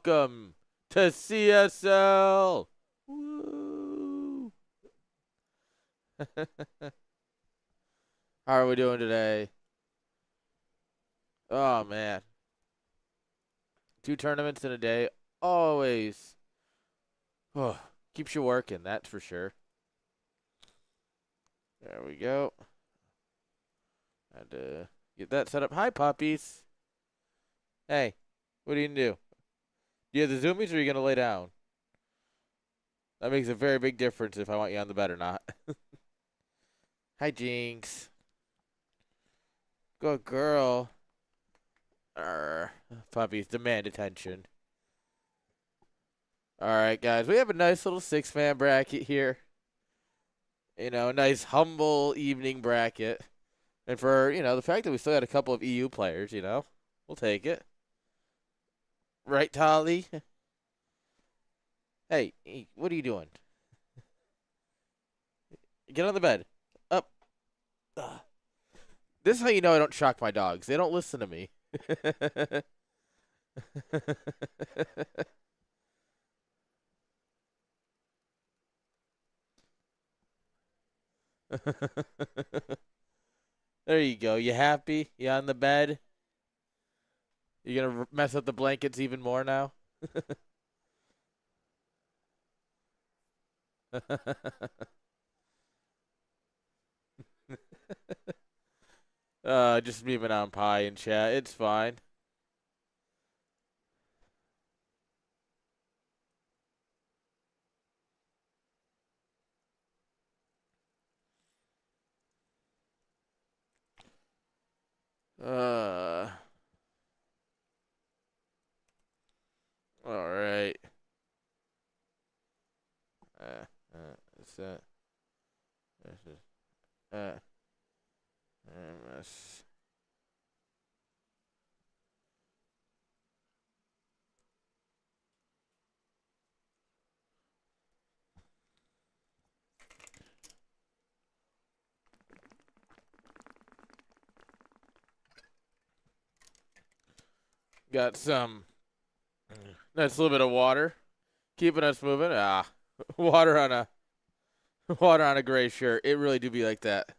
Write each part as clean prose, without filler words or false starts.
welcome to CSL. Woo. How are we doing today? Oh, man. 2 tournaments in a day. Always. Oh, keeps you working, that's for sure. There we go. Had to get that set up. Hi, puppies. Hey, what are you going to do? Do you have the zoomies or are you going to lay down? That makes a very big difference if I want you on the bed or not. Hi, Jinx. Good girl. Puppies demand attention. All right, guys. We have a nice little 6-man bracket here. You know, a nice, humble evening bracket. And for, the fact that we still got a couple of EU players, we'll take it. Right, Tolly? Hey, what are you doing? Get on the bed. Up. Ugh. This is how you know I don't shock my dogs. They don't listen to me. There you go. You happy? You on the bed? You gonna mess up the blankets even more now? Just memeing on pie in chat. It's fine. All right. It's that. This is MS. Got some nice little bit of water, keeping us moving. Water on a gray shirt. It really do be like that.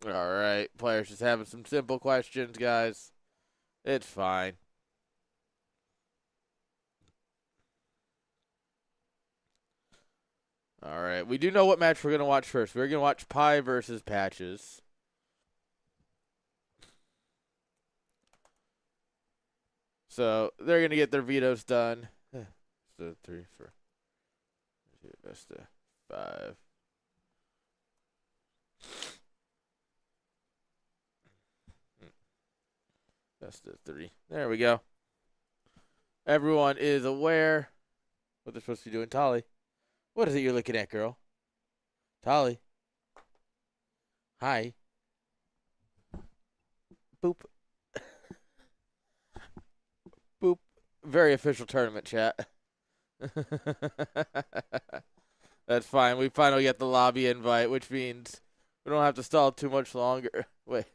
All right, players just having some simple questions, guys. It's fine. All right, we do know what match we're going to watch first. We're going to watch Pie versus Patches. So they're going to get their vetoes done. So 3, 4, best of 5. Best of 3. There we go. Everyone is aware what they're supposed to be doing. Tolly, what is it you're looking at, girl? Tolly. Hi. Boop. Boop. Very official tournament chat. That's fine. We finally get the lobby invite, which means we don't have to stall too much longer. Wait.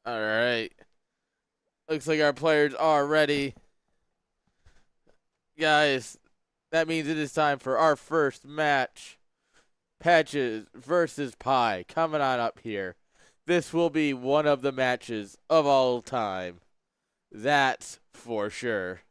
All right. Looks like our players are ready. Guys, that means it is time for our first match. Patches versus Pie. Coming on up here. This will be one of the matches of all time. That's for sure.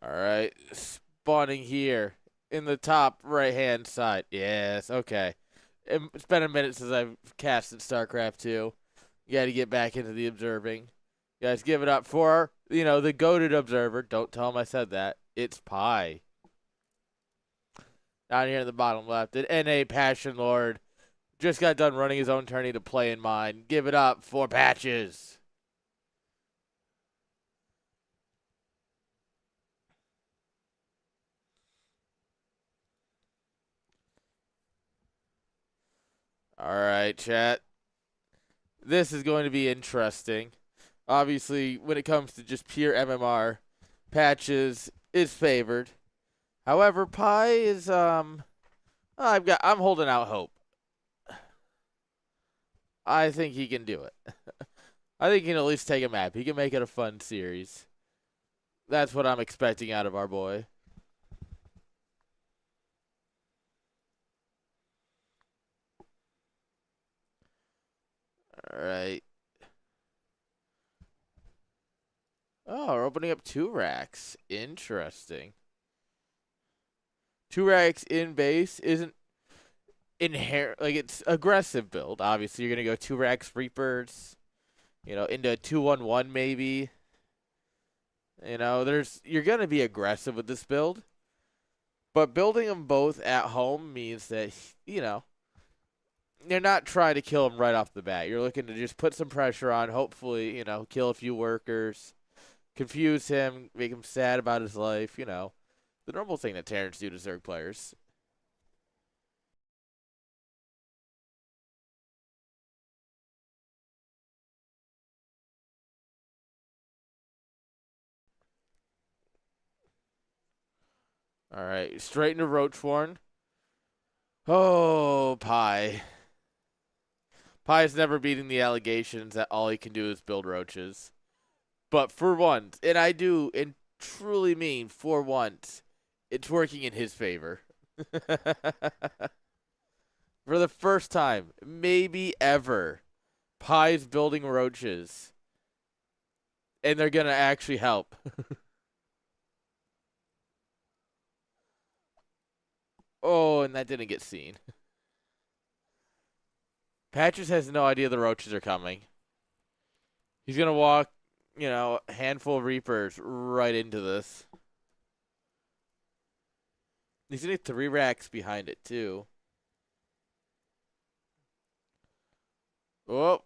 All right. Spawning here in the top right-hand side. Yes, okay. It's been a minute since I've casted StarCraft 2. You got to get back into the observing. You guys give it up for, the goated observer. Don't tell him I said that. It's Pie. Down here in the bottom left, an NA Passion Lord Just got done running his own tourney to play in mine. Give it up for Patches. All right, chat. This is going to be interesting. Obviously, when it comes to just pure MMR, Patches is favored. However, Pi is I'm holding out hope. I think he can do it. I think he can at least take a map. He can make it a fun series. That's what I'm expecting out of our boy. All right. Oh, we're opening up 2 racks. Interesting. 2 racks in base isn't inherent, like it's aggressive build. Obviously, you're gonna go 2 racks Reapers, into a 2-1-1 maybe. You're gonna be aggressive with this build, but building them both at home means that you're not trying to kill him right off the bat. You're looking to just put some pressure on, hopefully, kill a few workers, confuse him, make him sad about his life, the normal thing that Terrans do to Zerg players. All right, straight into Roachworn. Oh, Pi. Pi's never beating the allegations that all he can do is build roaches. But for once, and I do and truly mean for once, it's working in his favor. For the first time, maybe ever, Pi's building roaches. And they're going to actually help. Oh, and that didn't get seen. Patches has no idea the roaches are coming. He's going to walk, a handful of Reapers right into this. He's going to 3 racks behind it, too. Oh.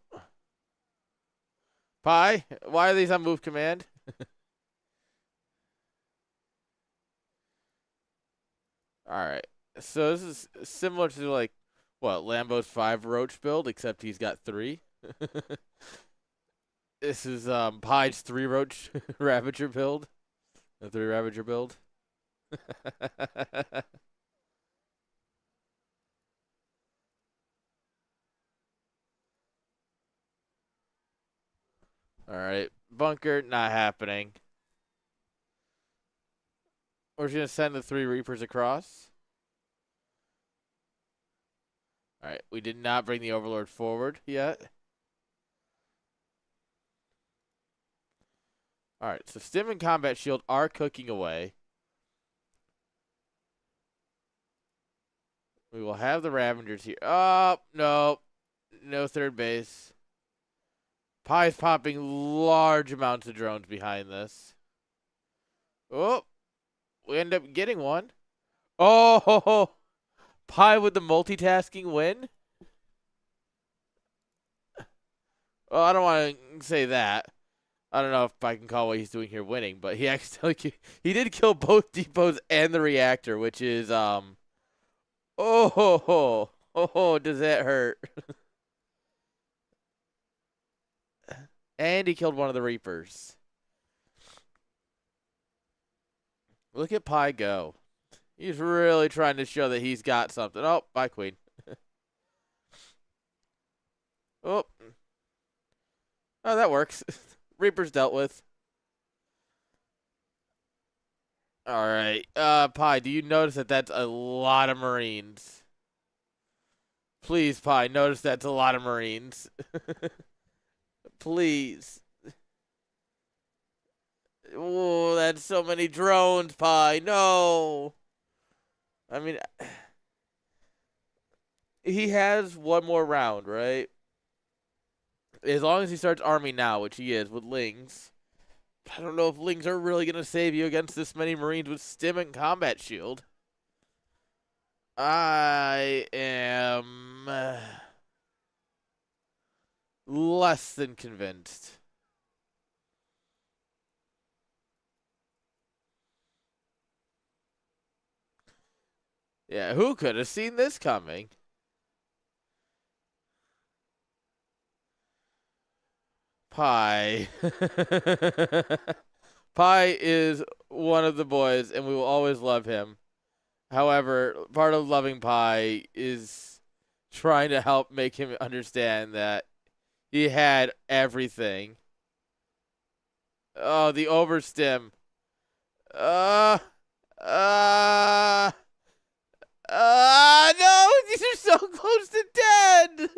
Pi, why are these on move command? Alright. So this is similar to, Lambo's 5 roach build, except he's got 3. This is Pi's 3 roach Ravager build. The 3 Ravager build. Alright. Bunker, not happening. We're just going to send the 3 Reapers across. Alright, we did not bring the Overlord forward yet. Alright, so Stim and Combat Shield are cooking away. We will have the Ravengers here. Oh, no. No third base. Pi's popping large amounts of drones behind this. Oh, we end up getting one. Oh, Pi with the multitasking win. Well, I don't want to say that. I don't know if I can call what he's doing here winning, but he he did kill both depots and the reactor, which is oh, does that hurt? And he killed one of the Reapers. Look at Pi go. He's really trying to show that he's got something. Oh, bye, Queen. Oh, that works. Reaper's dealt with. All right. Pi, do you notice that that's a lot of Marines? Please, Pi, notice that's a lot of Marines. Please. Oh, that's so many drones, Pi. No. I mean, he has one more round, right? As long as he starts arming now, which he is with Lings. I don't know if Lings are really going to save you against this many Marines with Stim and Combat Shield. I am Less than convinced. Yeah, who could have seen this coming? Pie. Pie is one of the boys, and we will always love him. However, part of loving Pie is trying to help make him understand that he had everything. Oh, the overstim. Uh, uh, no, these are so close to dead.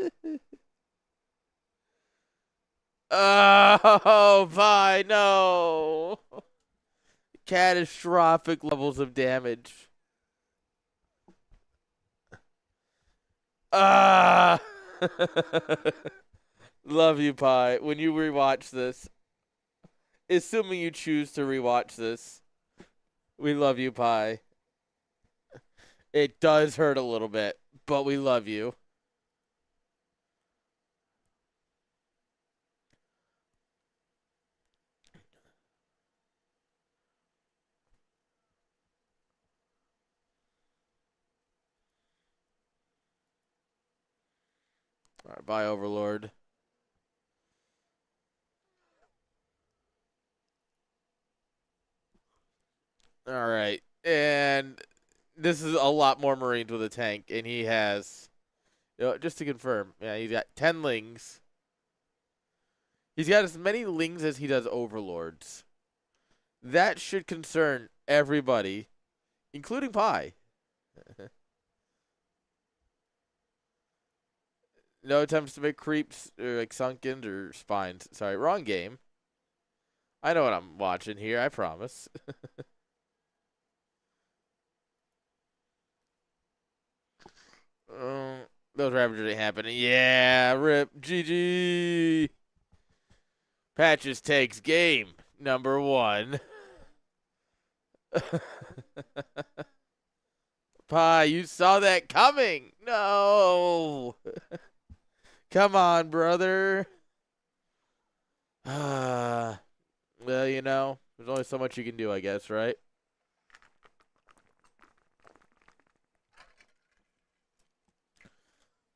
Oh, Pie, no. Catastrophic levels of damage. Ah. Love you, Pie. When you rewatch this, assuming you choose to rewatch this, we love you, Pie. It does hurt a little bit, but we love you. All right, bye, Overlord. All right, and this is a lot more Marines with a tank, and he has, just to confirm, yeah, he's got 10 lings. He's got as many lings as he does Overlords. That should concern everybody, including Pie. No attempts to make creeps or like sunken or spines. Sorry, wrong game. I know what I'm watching here, I promise. Those Ravagers ain't happening. Yeah, rip. GG. Patches takes game number 1. Pie, you saw that coming. No. Come on, brother. Well, there's only so much you can do, I guess, right?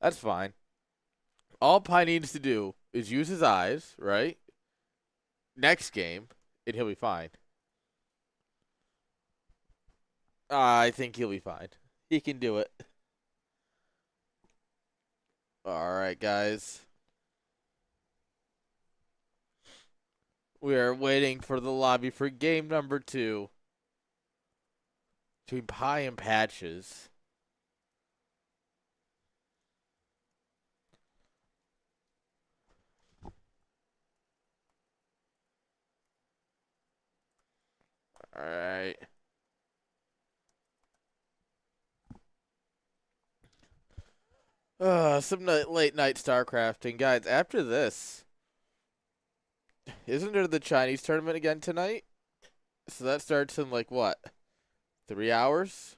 That's fine. All Pie needs to do is use his eyes, right? Next game, and he'll be fine. I think he'll be fine. He can do it. All right, guys. We are waiting for the lobby for game number 2 between Pie and Patches. All right. Some late night StarCrafting. Guys, after this, isn't there the Chinese tournament again tonight? So that starts in like what? 3 hours?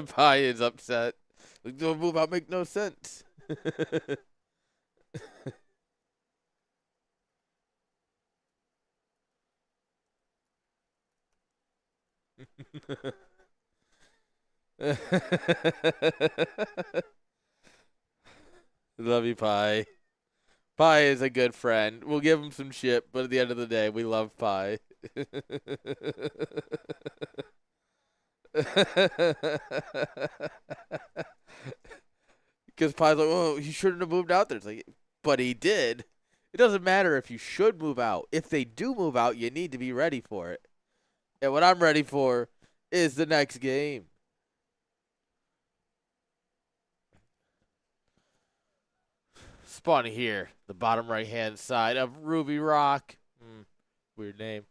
Pie is upset. Like, the move out make no sense. Love you, Pie. Pie is a good friend. We'll give him some shit, but at the end of the day, we love Pie. Because Pie's like, oh, he shouldn't have moved out there. It's like, but he did. It doesn't matter if you should move out. If they do move out, you need to be ready for it. And what I'm ready for is the next game. Spawning here, the bottom right-hand side of Ruby Rock. Weird name.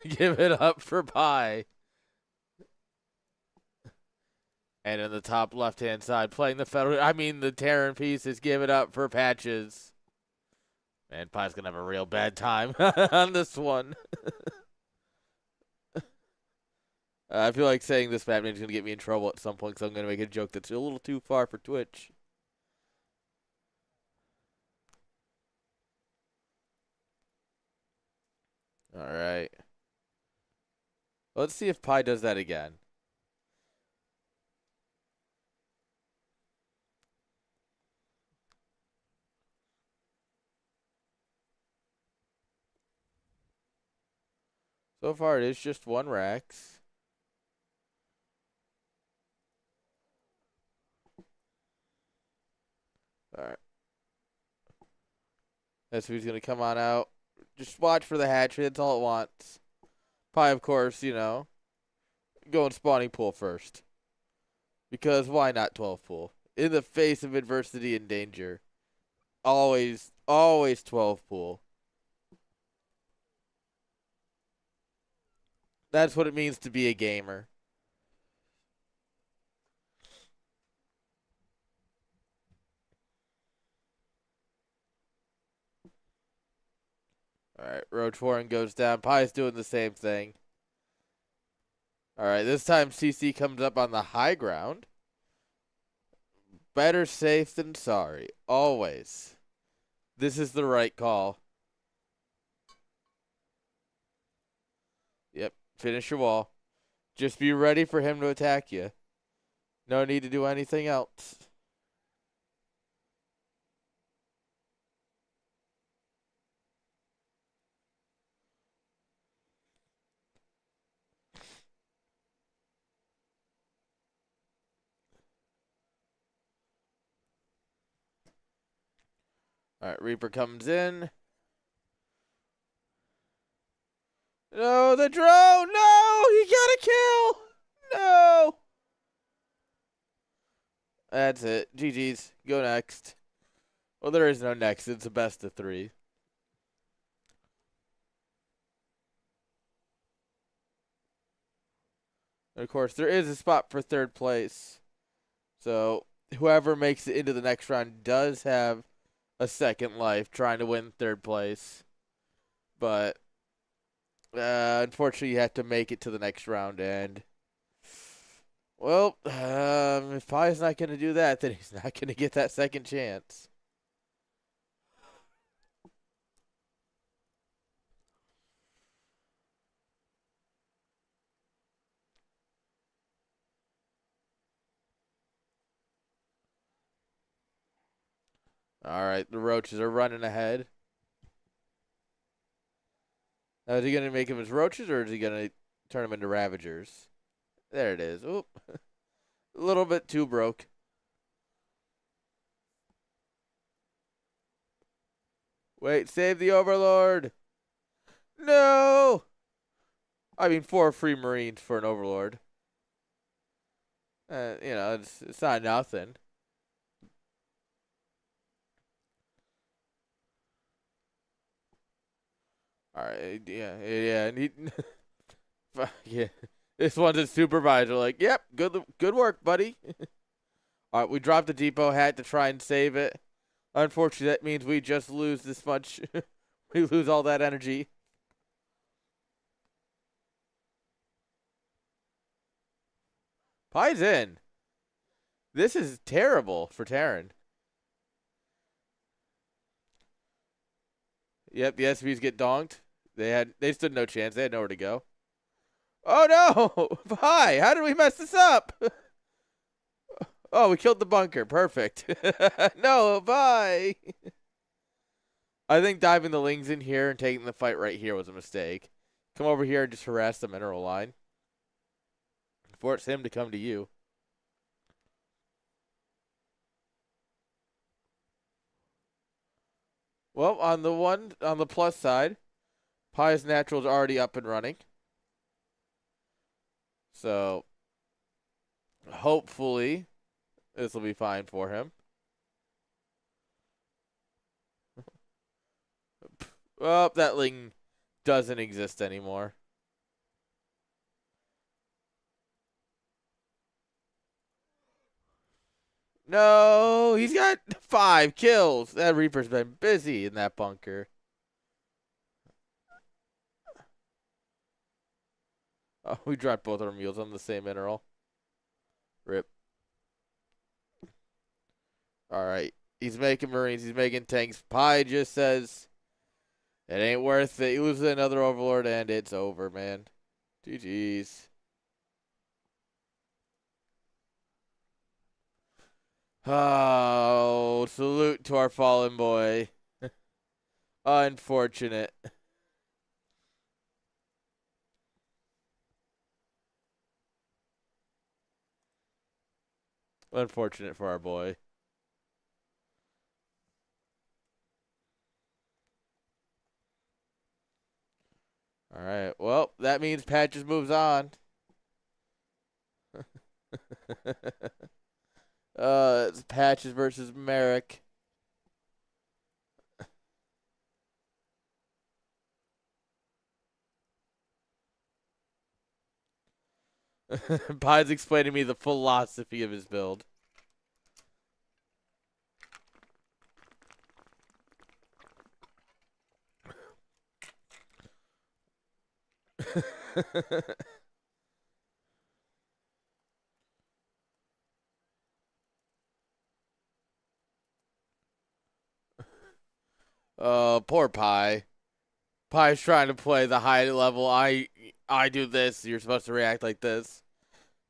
Give it up for Pi. And in the top left-hand side, playing the Terran pieces, give it up for Patches. Man, Pi's going to have a real bad time on this one. I feel like saying this map name is going to get me in trouble at some point, so I'm going to make a joke that's a little too far for Twitch. All right. Let's see if Pi does that again. So far, it is just one Rex. All right. That's who's going to come on out. Just watch for the hatchery. That's all it wants. Pi, of course, going spawning pool first. Because why not 12 pool? In the face of adversity and danger. Always 12 pool. That's what it means to be a gamer. All right, Roach Warren goes down. Pi's doing the same thing. All right, this time CC comes up on the high ground. Better safe than sorry. Always. This is the right call. Yep, finish your wall. Just be ready for him to attack you. No need to do anything else. All right, Reaper comes in. No, the drone! No! He got a kill! No! That's it. GG's. Go next. Well, there is no next. It's a best of 3. And, of course, there is a spot for 3rd place. So, whoever makes it into the next round does have a second life trying to win 3rd place. But, unfortunately, you have to make it to the next round. And, well, if Pi's not going to do that, then he's not going to get that second chance. All right, the Roaches are running ahead. Now, is he going to make him as Roaches, or is he going to turn them into Ravagers? There it is. Oop. A little bit too broke. Wait, save the Overlord. No! I mean, 4 free Marines for an Overlord. It's not nothing. All right, yeah. Yeah. This one's a supervisor. Like, yep, good work, buddy. All right, we dropped the depot hat to try and save it. Unfortunately, that means we just lose this much. We lose all that energy. Pi's in. This is terrible for Terran. Yep, the SVs get donked. They stood no chance. They had nowhere to go. Oh no! Pi, how did we mess this up? Oh, we killed the bunker. Perfect. No, bye. I think diving the Lings in here and taking the fight right here was a mistake. Come over here and just harass the mineral line. Force him to come to you. Well, on the plus side, Pi's Natural is already up and running. So, hopefully, this will be fine for him. Well, that Ling doesn't exist anymore. No, he's got 5 kills. That Reaper's been busy in that bunker. Oh, we dropped both our mules on the same mineral. Rip. All right. He's making Marines. He's making tanks. Pi just says it ain't worth it. He loses another Overlord, and it's over, man. GG's. Oh, salute to our fallen boy. Unfortunate. Unfortunate for our boy. All right. Well, that means Patches moves on. It's Patches versus Merrick. Pine's explaining to me the philosophy of his build. Poor Pie. Pie's trying to play the high level. I do this. You're supposed to react like this,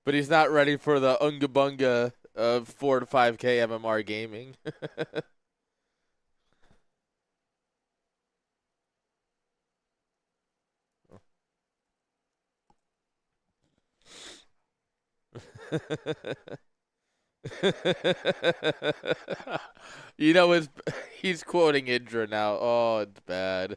but he's not ready for the unga bunga of 4 to 5K MMR gaming. You know, he's quoting Indra now. Oh, it's bad.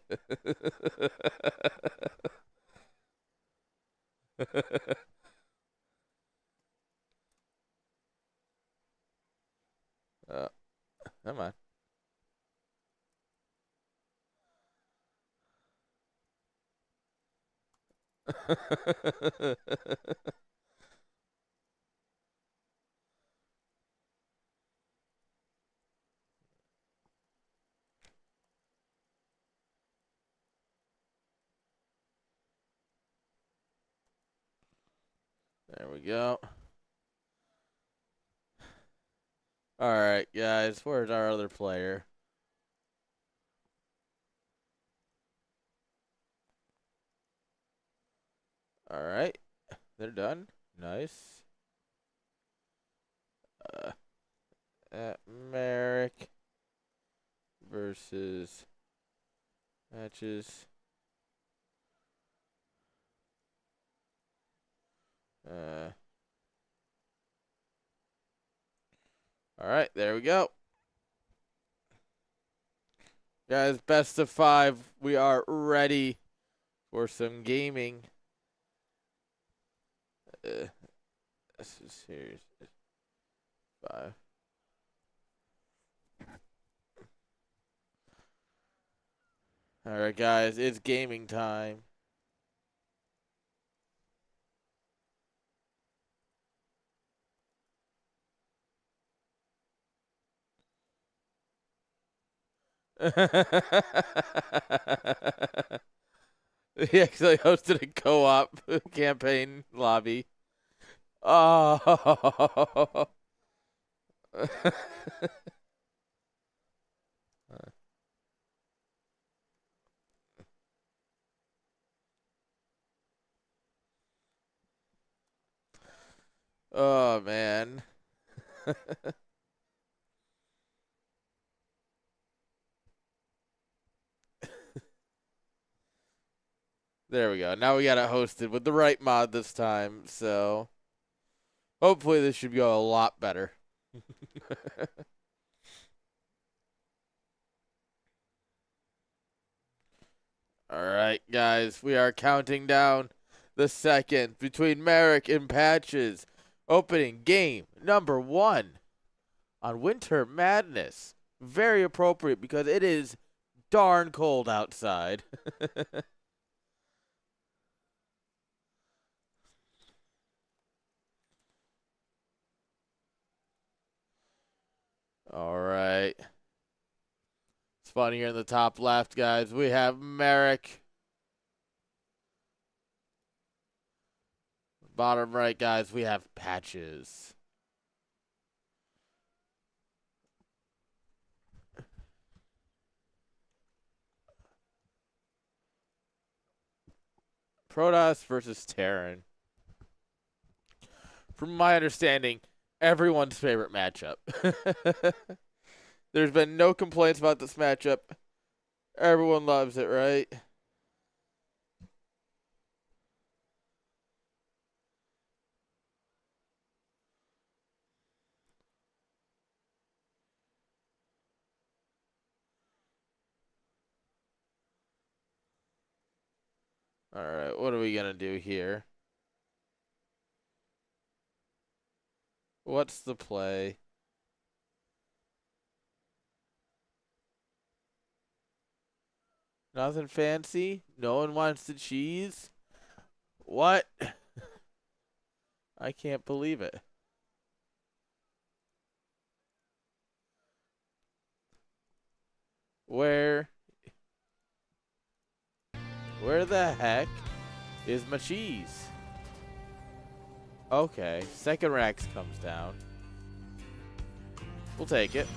Come on. There we go. All right, guys. Where's our other player? All right. They're done. Nice. Merrick versus Matches. All right, there we go. Guys, best of 5. We are ready for some gaming. This is here's 5. All right, guys, it's gaming time. He actually hosted a co-op campaign lobby. Oh. Oh, man. There we go. Now we got it hosted with the right mod this time, so hopefully this should go a lot better. All right, guys, we are counting down the second between Merrick and Patches. Opening game number 1 on Winter Madness. Very appropriate because it is darn cold outside. All right. Spawning here in the top left, guys. We have Merrick. Bottom right, guys, we have Patches. Protoss versus Terran. From my understanding, everyone's favorite matchup. There's been no complaints about this matchup. Everyone loves it, right? All right, what are we going to do here? What's the play? Nothing fancy? No one wants the cheese? What? I can't believe it. Where the heck is my cheese? Okay, second Rax comes down. We'll take it.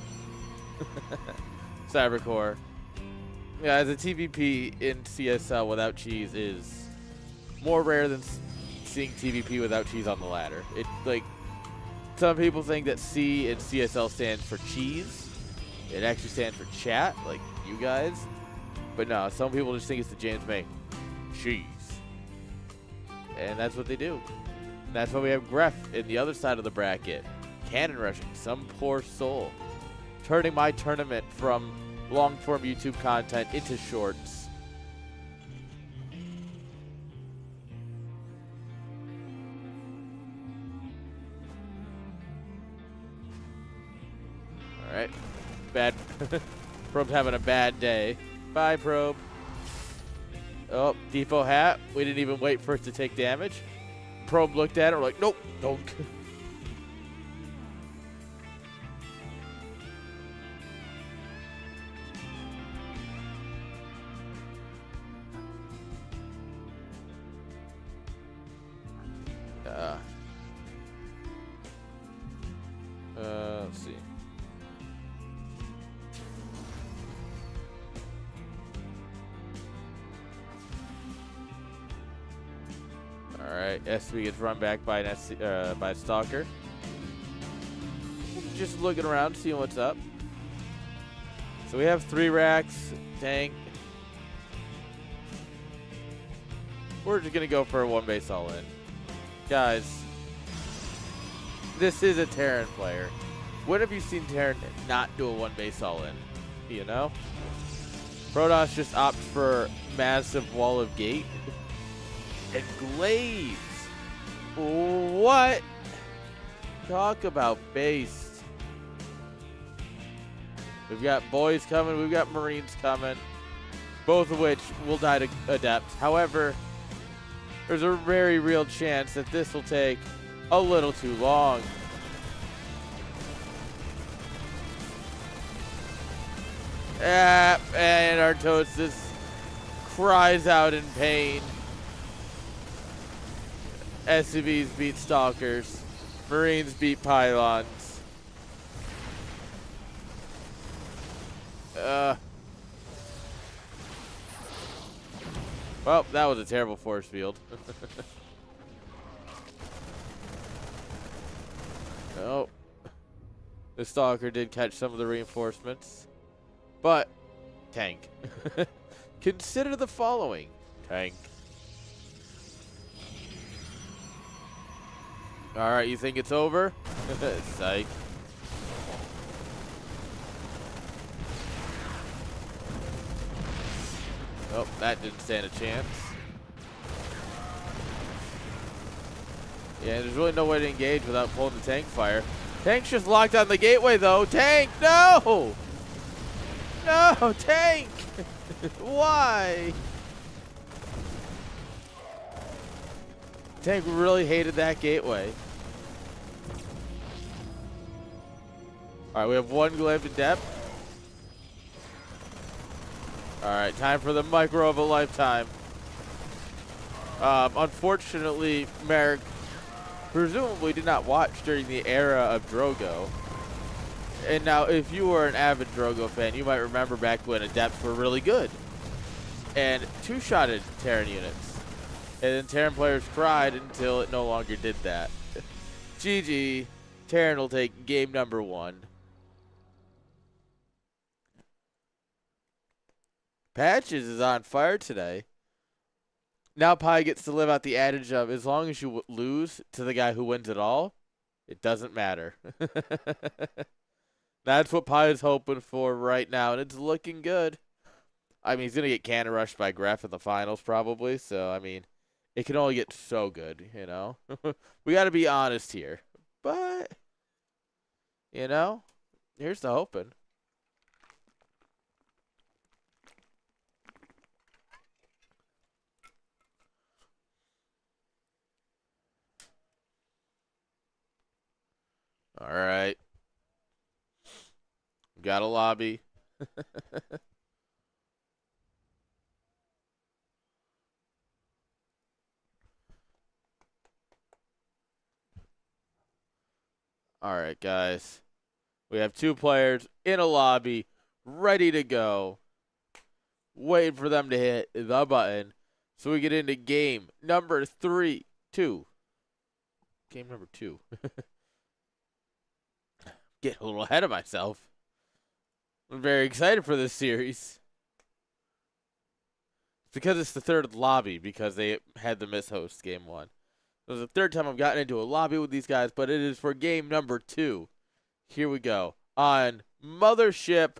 Cybercore. Yeah, the TVP in CSL without cheese is more rare than seeing TVP without cheese on the ladder. It like some people think that C in CSL stands for cheese. It actually stands for chat, like you guys. But no, some people just think it's the James May cheese. And that's what they do. That's why we have Gref in the other side of the bracket. Cannon rushing, some poor soul. Turning my tournament from long-form YouTube content into shorts. Alright. Bad. Probe's having a bad day. Bye, Probe. Oh, Depot hat. We didn't even wait for it to take damage. Probe looked at it. We're like, nope, don't. Let's see. All right, SB gets run back by by Stalker. Just looking around, seeing what's up. So we have 3 racks, tank. We're just gonna go for a 1 base all in, guys. This is a Terran player. When have you seen Terran not do a 1 base all in? You know? Protoss just opts for massive wall of gate. And Glaze. What? Talk about base. We've got boys coming. We've got Marines coming. Both of which will die to Adept. However, there's a very real chance that this will take a little too long. And Artosis cries out in pain. SCVs beat Stalkers. Marines beat Pylons. Well, that was a terrible force field. Oh. The Stalker did catch some of the reinforcements. But, tank. Consider the following. Tank. Alright, you think it's over? Psych. Oh, that didn't stand a chance. Yeah, there's really no way to engage without pulling the tank fire. Tank's just locked on the gateway, though. Tank, no! No, Tank! Why? Tank really hated that gateway. Alright, we have one glaive to depth. Alright, time for the micro of a lifetime. Unfortunately, Merrick presumably did not watch during the era of Drogo. And now, if you were an avid Drogo fan, you might remember back when Adepts were really good. And two-shotted Terran units. And then Terran players cried until it no longer did that. GG. Terran will take game number 1. Patches is on fire today. Now Pi gets to live out the adage of, as long as you lose to the guy who wins it all, it doesn't matter. That's what Pi is hoping for right now, and it's looking good. I mean, he's going to get cannon rushed by Gref in the finals probably, so, I mean, it can only get so good, you know? We got to be honest here. But, you know, here's the hoping. All right. Got a lobby. All right, guys. We have 2 players in a lobby, ready to go. Waiting for them to hit the button so we get into game number 2. Game number 2. Get a little ahead of myself. I'm very excited for this series. It's because it's the 3rd lobby because they had the miss host game 1. It was the 3rd time I've gotten into a lobby with these guys, but it is for game number 2. Here we go. On Mothership,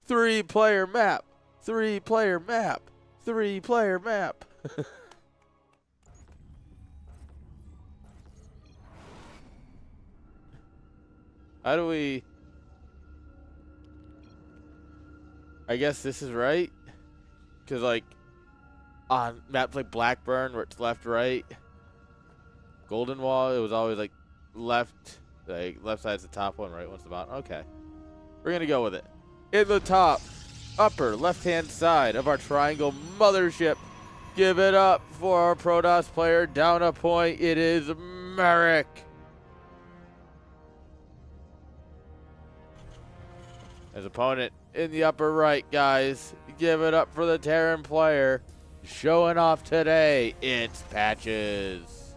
3-player map. 3-player map. 3-player map. How do we... I guess this is right. Because, like, on maps like Blackburn, where it's left, right. Golden Wall, it was always, like, left. Like, left side's the top one, right one's the bottom. Okay. We're going to go with it. In the top, upper left-hand side of our triangle Mothership. Give it up for our Protoss player. Down a point, it is Merrick. His opponent in the upper right, guys. Give it up for the Terran player. Showing off today, it's Patches.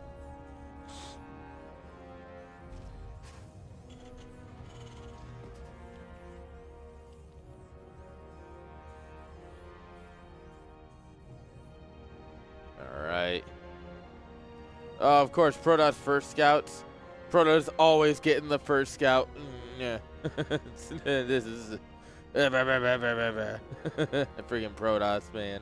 All right. Of course, Protoss first scouts. Protoss always getting the first scout. Yeah. This is freaking Protoss, man.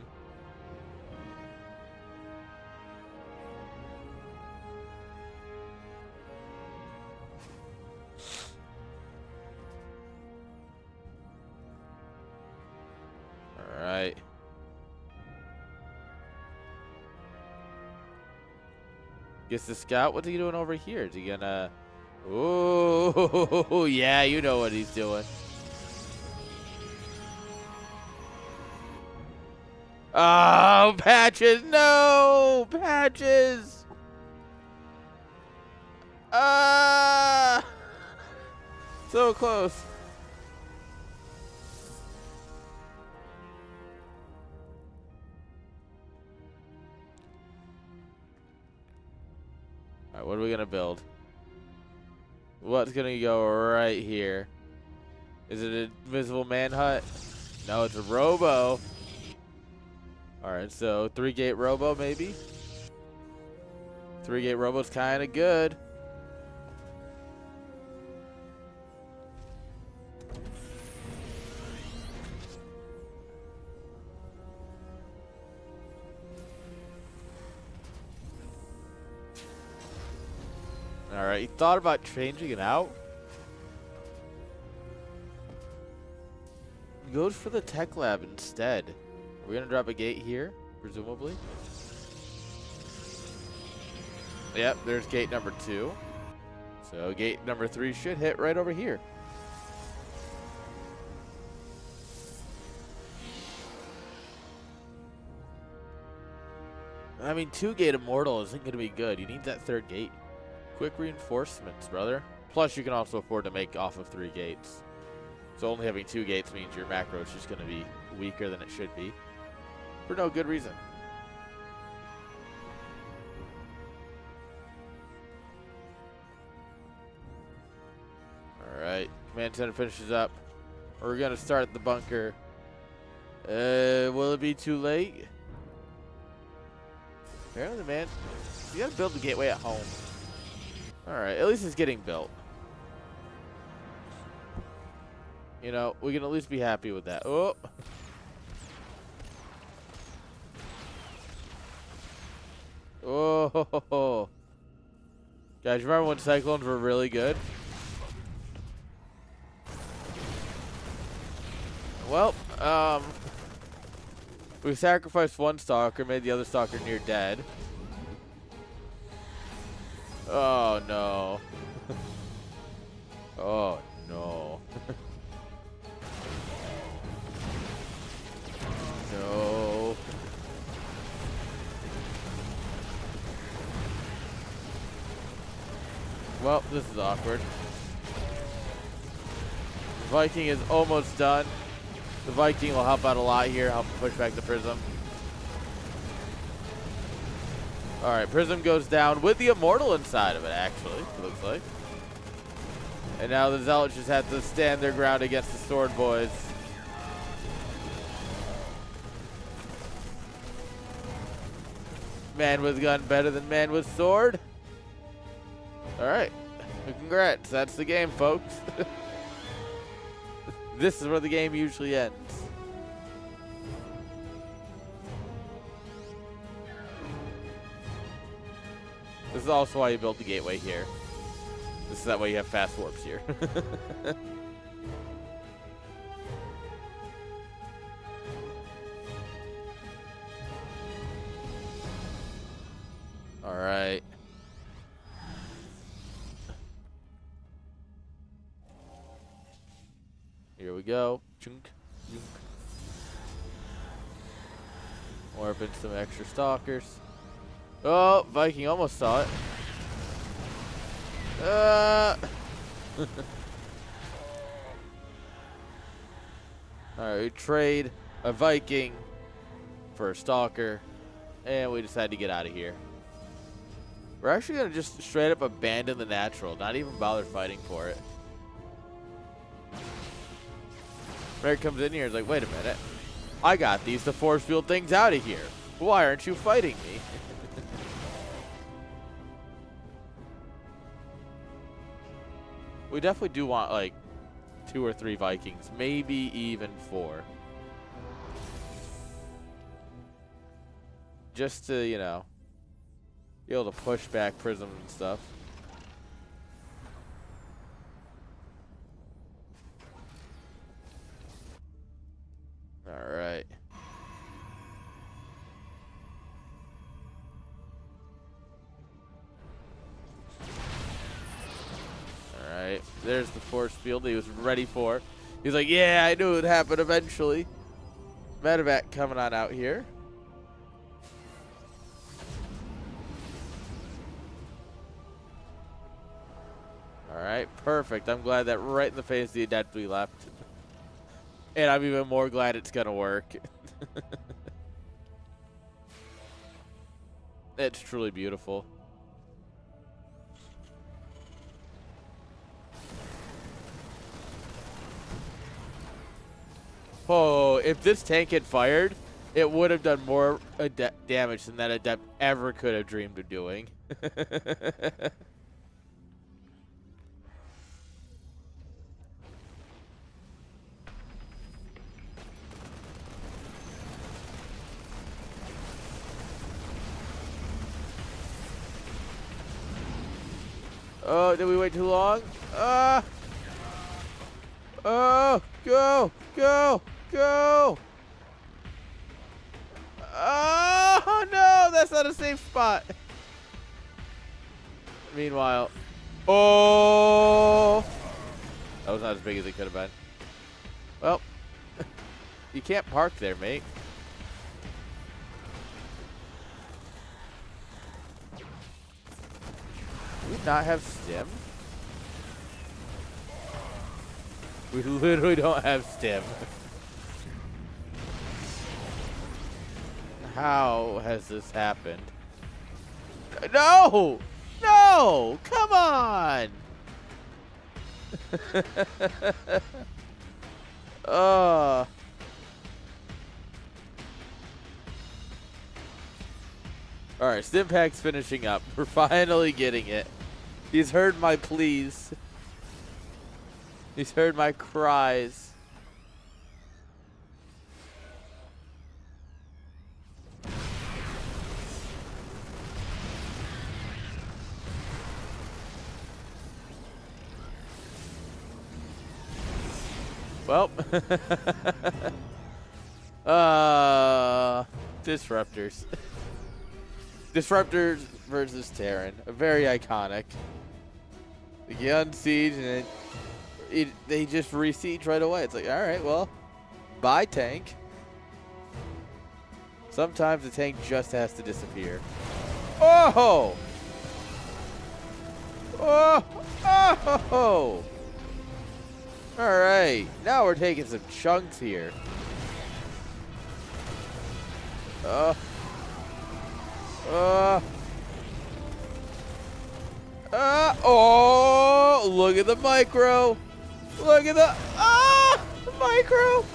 All right. Gets the scout. What's he doing over here? Is he gonna... Oh, yeah, you know what he's doing. Oh, Patches, no! Patches! So close. All right, what are we gonna build? What's gonna go right here? Is it an invisible manhunt? No, it's a robo. Alright, so 3-gate robo maybe? 3-gate robo's kinda good. Alright, you thought about changing it out? He goes for the tech lab instead. We're going to drop a gate here, presumably. Yep, there's gate number 2. So gate number 3 should hit right over here. I mean, 2-gate Immortal isn't going to be good. You need that 3rd gate. Quick reinforcements, brother. Plus, you can also afford to make off of 3 gates. So only having 2 gates means your macro is just going to be weaker than it should be. For no good reason. Alright. Command center finishes up. We're going to start the bunker. Will it be too late? Apparently, man, you gotta build the gateway at home. Alright, at least it's getting built. You know, we can at least be happy with that. Oh! Oh! Guys, remember when Cyclones were really good? Well, we sacrificed one stalker, made the other stalker near dead. Oh, no. Oh, no. No. Well, this is awkward. The Viking is almost done. The Viking will help out a lot here, help push back the Prism. Alright, Prism goes down with the Immortal inside of it, actually, it looks like. And now the Zealots just have to stand their ground against the Sword Boys. Man with gun better than man with sword. Alright, congrats, that's the game, folks. This is where the game usually ends. This is also why you built the gateway here. This is that way you have fast warps here. All right. Here we go. Chunk, chunk. Warp in some extra stalkers. Oh, Viking almost saw it. Alright, we trade a Viking for a stalker, and we decide to get out of here. We're actually going to just straight up abandon the natural, not even bother fighting for it. Red comes in here and is like, wait a minute. I got these to force field things out of here. Why aren't you fighting me? We definitely do want like 2 or 3 Vikings, maybe even 4. Just to, you know, be able to push back prisms and stuff. All right. All right. There's the force field he was ready for. He's like, yeah, I knew it would happen eventually. Medevac coming on out here. All right, perfect. I'm glad that right in the face the adept we left. And I'm even more glad it's going to work. It's truly beautiful. Oh, if this tank had fired, it would have done more damage than that adept ever could have dreamed of doing. Oh, did we wait too long? Oh, go, go, go. Oh no, that's not a safe spot. Meanwhile, oh, that was not as big as it could have been. Well, you can't park there, mate. Do we not have stim? We literally don't have stim. How has this happened? No! No! Come on! Alright, Stimpack's finishing up. We're finally getting it. He's heard my pleas. He's heard my cries. Well, Disruptors. Disruptors versus Terran. Very iconic. They get on siege and they just re-siege right away. It's like, alright, well, bye tank. Sometimes the tank just has to disappear. Oh! Oh! Oh! Alright, now we're taking some chunks here. Oh, look at the micro. Look at the micro.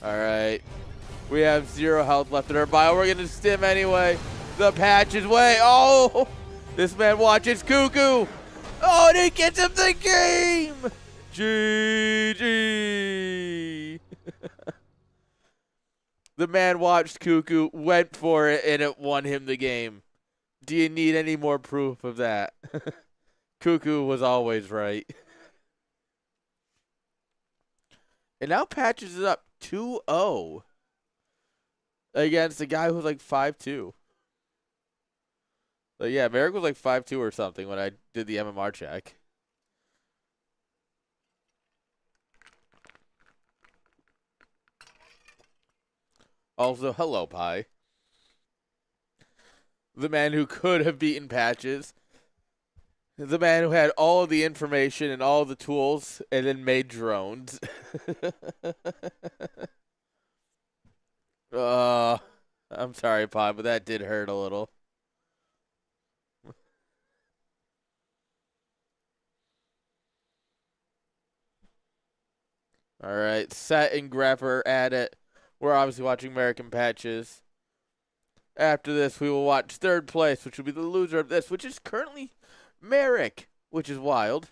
Alright. We have 0 health left in our bio. We're going to stim anyway. The patch is way. Oh, this man watches Cuckoo. Oh, and he gets him the game. GG. The man watched Cuckoo, went for it, and it won him the game. Do you need any more proof of that? Cuckoo was always right. And now patches it up 2-0 against a guy who's like 5'2". But yeah, Merrick was like 5'2" or something when I did the MMR check. Also, hello, Pi. The man who could have beaten Patches. The man who had all of the information and all of the tools and then made drones. I'm sorry, Pi, but that did hurt a little. All right, Set and Grepper at it. We're obviously watching American Patches. After this, we will watch third place, which will be the loser of this, which is currently Merrick, which is wild.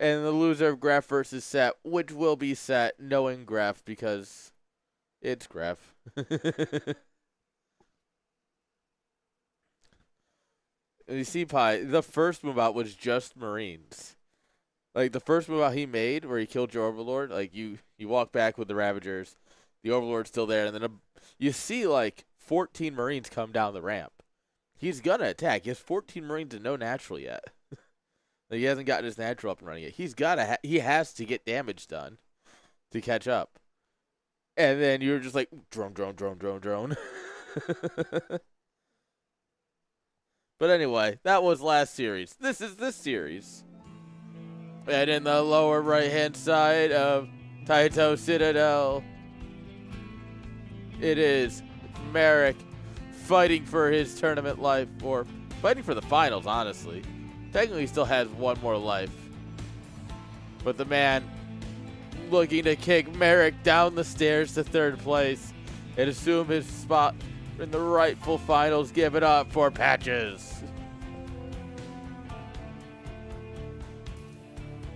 And the loser of Graph versus Set, which will be Set, knowing Graph because it's Graph. You see, Pi, the first move out was just Marines. Like, the first move out he made where he killed your Overlord, like, you walk back with the Ravagers, the Overlord's still there, and then you see, like, 14 Marines come down the ramp. He's gonna attack. He has 14 Marines and no natural yet. Like, he hasn't gotten his natural up and running yet. He has to get damage done to catch up. And then you're just like, drone. But anyway, that was last series. This is this series. And in the lower right-hand side of Taito Citadel, it is Merrick fighting for his tournament life, or fighting for the finals, honestly. Technically, he still has one more life. But the man looking to kick Merrick down the stairs to third place and assume his spot in the rightful finals. Give it up for Patches.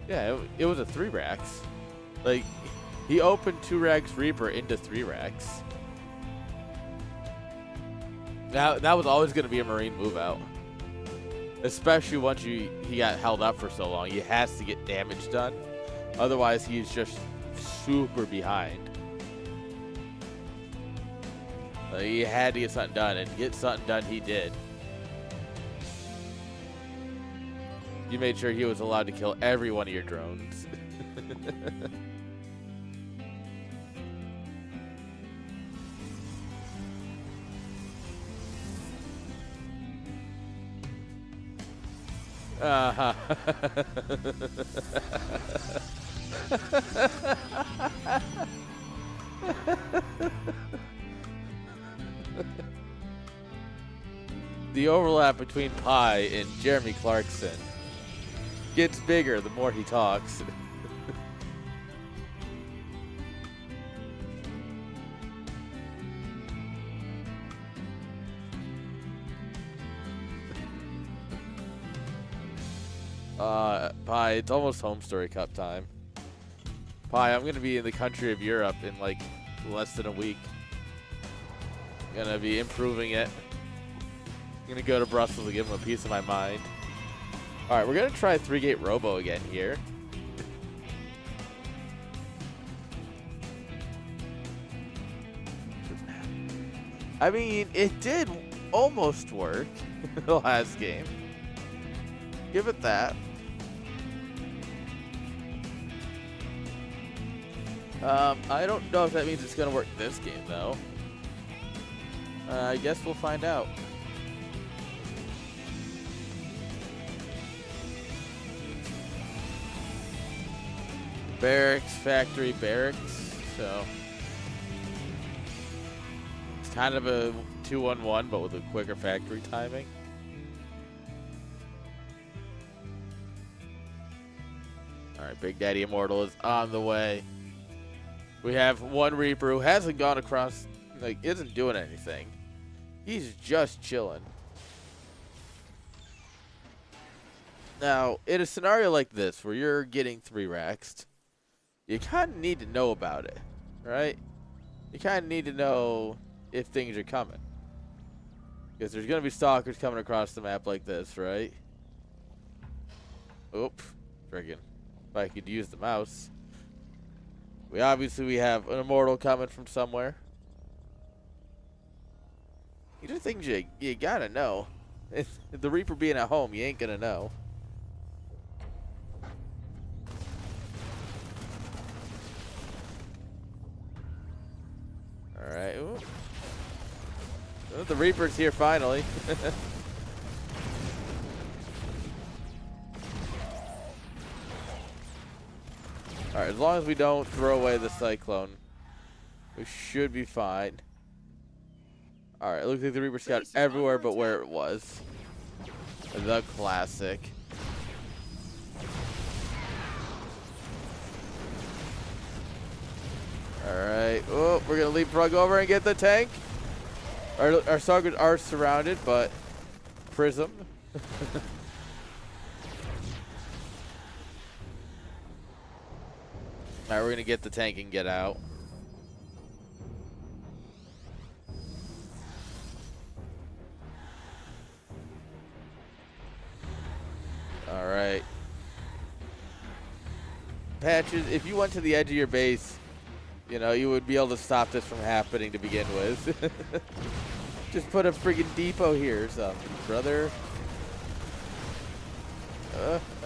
Yeah, it was a 3 racks. Like, he opened 2 racks Reaper into 3 racks. Now that was always going to be a Marine move out. Especially once he got held up for so long. He has to get damage done. Otherwise, he's just super behind. He had to get something done, and get something done he did. You made sure he was allowed to kill every one of your drones. Uh-huh. The overlap between Pi and Jeremy Clarkson gets bigger the more he talks. Pi, it's almost Home Story Cup time. Pi, I'm gonna be in the country of Europe in like less than a week. Gonna be improving it. Gonna go to Brussels to give him a piece of my mind. Alright, we're gonna try 3-gate Robo again here. I mean, it did almost work the last game. Give it that. I don't know if that means it's gonna work this game though. I guess we'll find out. Barracks, factory, barracks. So it's kind of a 2-1-1, but with a quicker factory timing. All right, Big Daddy Immortal is on the way. We have one Reaper who hasn't gone across, like, isn't doing anything. He's just chilling. Now, in a scenario like this, where you're getting 3-raxed, you kind of need to know about it, right? You kind of need to know if things are coming. Because there's going to be stalkers coming across the map like this, right? Oop. Friggin'. If I could use the mouse. We have an Immortal coming from somewhere. These are things you gotta know. If the Reaper being at home, you ain't gonna know. Alright. The Reaper's here finally. Alright, as long as we don't throw away the Cyclone, we should be fine. Alright, it looks like the Reaper Scout everywhere but where it was. The classic. Alright. Oh, we're going to leapfrog over and get the tank. Our Stalkers are surrounded, but Prism. Alright, we're going to get the tank and get out. Alright. Patches, if you went to the edge of your base, you know, you would be able to stop this from happening to begin with. Just put a friggin' depot here or something, brother.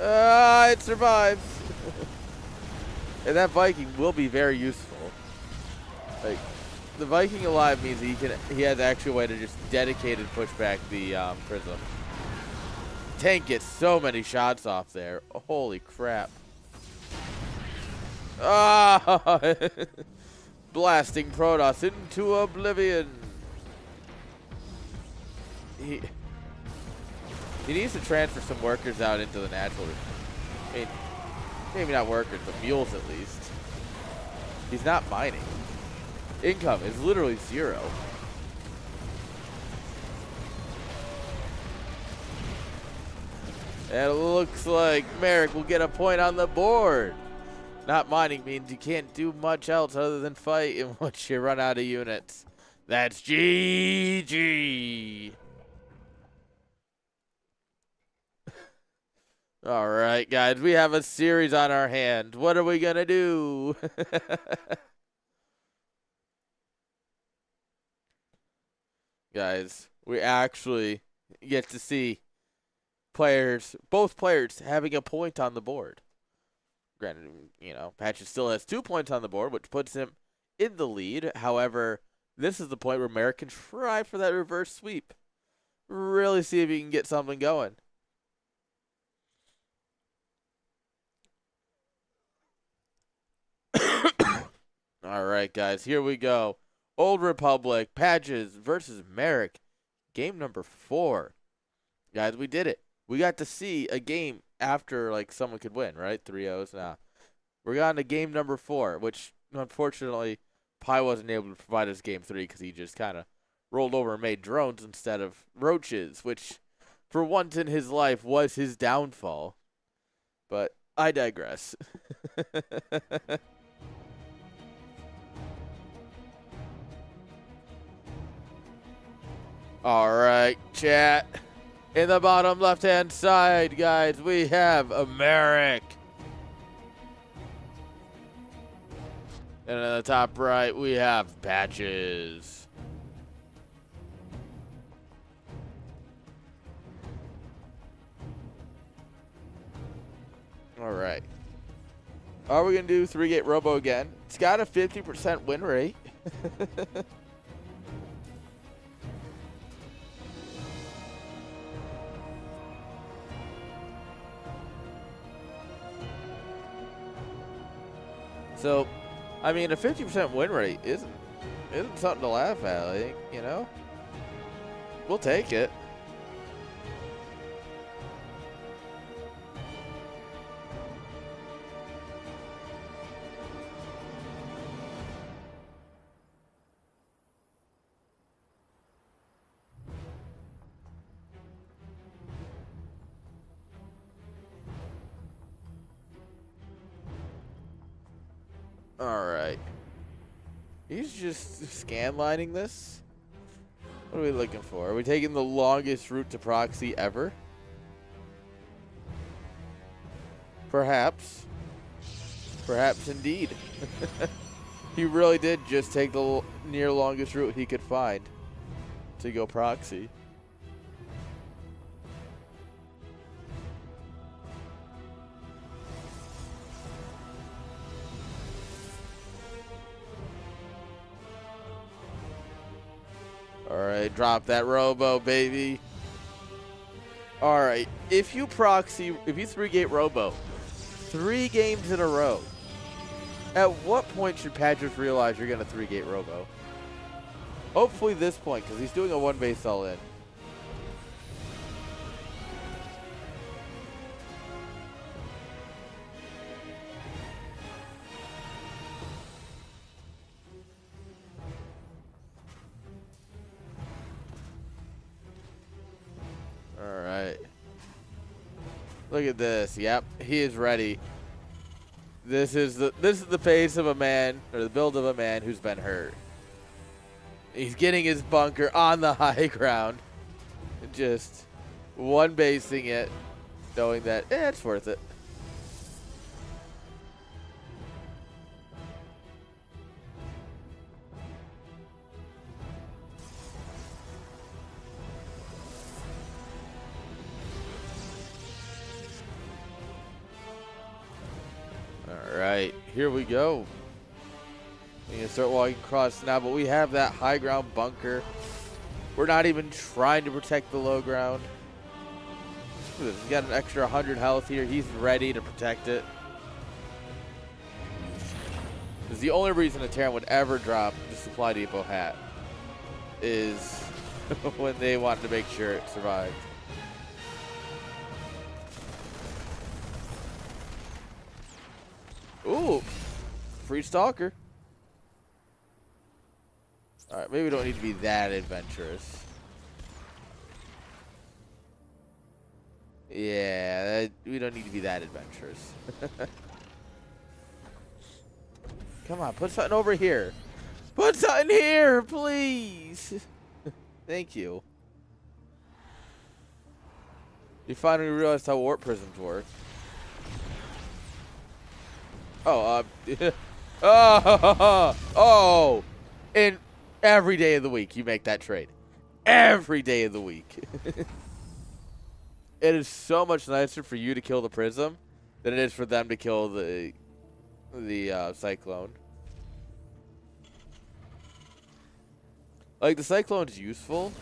It survives. And that Viking will be very useful. Like, the Viking alive means he has actually a way to just dedicate and push back the Prism. Tank gets so many shots off there. Holy crap. Ah! Blasting Protoss into oblivion. He needs to transfer some workers out into the natural. I mean, maybe not workers, but mules at least. He's not mining. Income is literally 0. And it looks like Merrick will get a point on the board. Not mining means you can't do much else other than fight in once you run out of units. That's GG. All right, guys, we have a series on our hand. What are we going to do? Guys, we actually get to see both players having a point on the board. Granted, Patches still has 2 points on the board, which puts him in the lead. However, this is the point where Merrick can try for that reverse sweep. Really see if he can get something going. All right, guys, here we go. Old Republic, Patches versus Merrick. Game number 4. Guys, we did it. We got to see a game after, someone could win, right? 3-0s. Nah. We're on to game number 4, which, unfortunately, Pi wasn't able to provide us game 3 because he just kind of rolled over and made drones instead of roaches, which, for once in his life, was his downfall. But I digress. All right, chat. In the bottom left-hand side, guys, we have Merrick. And in the top right, we have Patches. All right. Are we going to do 3-gate robo again? It's got a 50% win rate. So, I mean, a 50% win rate isn't something to laugh at, I think, We'll take it. All right. He's just scan lining this. What are we looking for? Are we taking the longest route to proxy ever? Perhaps. Perhaps indeed. He really did just take the near longest route he could find to go proxy. All right, drop that robo, baby. All right, if you 3-gate robo 3 games in a row, at what point should Patches realize you're going to 3-gate robo? Hopefully this point, because he's doing a 1-base all-in. Look at this. Yep, he is ready. This is the pace of a man, or the build of a man who's been hurt. He's getting his bunker on the high ground, just 1-basing it, knowing that it's worth it. Alright, here we go. We can start walking across now, but we have that high ground bunker. We're not even trying to protect the low ground. Look at this. He's got an extra 100 health here. He's ready to protect it. This is the only reason a Terran would ever drop the supply depot hat, is when they wanted to make sure it survived. Ooh, free stalker. All right, maybe we don't need to be that adventurous. Yeah, we don't need to be that adventurous. Come on, put something over here. Put something here, please. Thank you. You finally realized how warp prisms work. Oh, oh, and every day of the week you make that trade. Every day of the week. It is so much nicer for you to kill the prism than it is for them to kill the cyclone. Like, the cyclone's useful,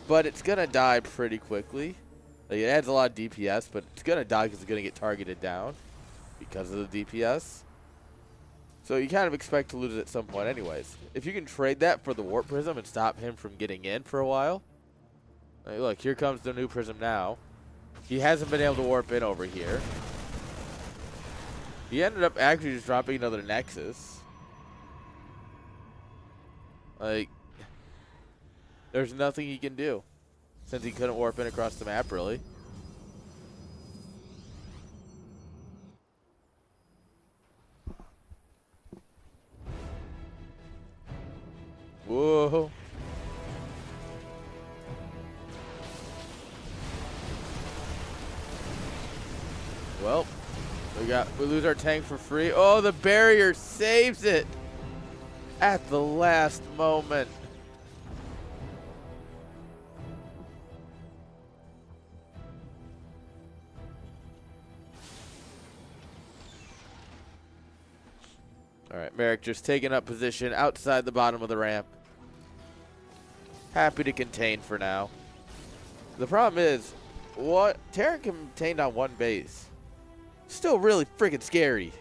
but it's gonna die pretty quickly. Like, it adds a lot of DPS, but it's gonna die because it's gonna get targeted down because of the DPS. So you kind of expect to lose it at some point anyways. If you can trade that for the warp prism and stop him from getting in for a while. Like, look, here comes the new prism now. He hasn't been able to warp in over here. He ended up actually just dropping another Nexus. Like, there's nothing he can do since he couldn't warp in across the map, really. Whoa. Well, we lose our tank for free. Oh, the barrier saves it at the last moment. All right, Merrick just taking up position outside the bottom of the ramp. Happy to contain for now. The problem is, what Terran contained on one base. Still really freaking scary.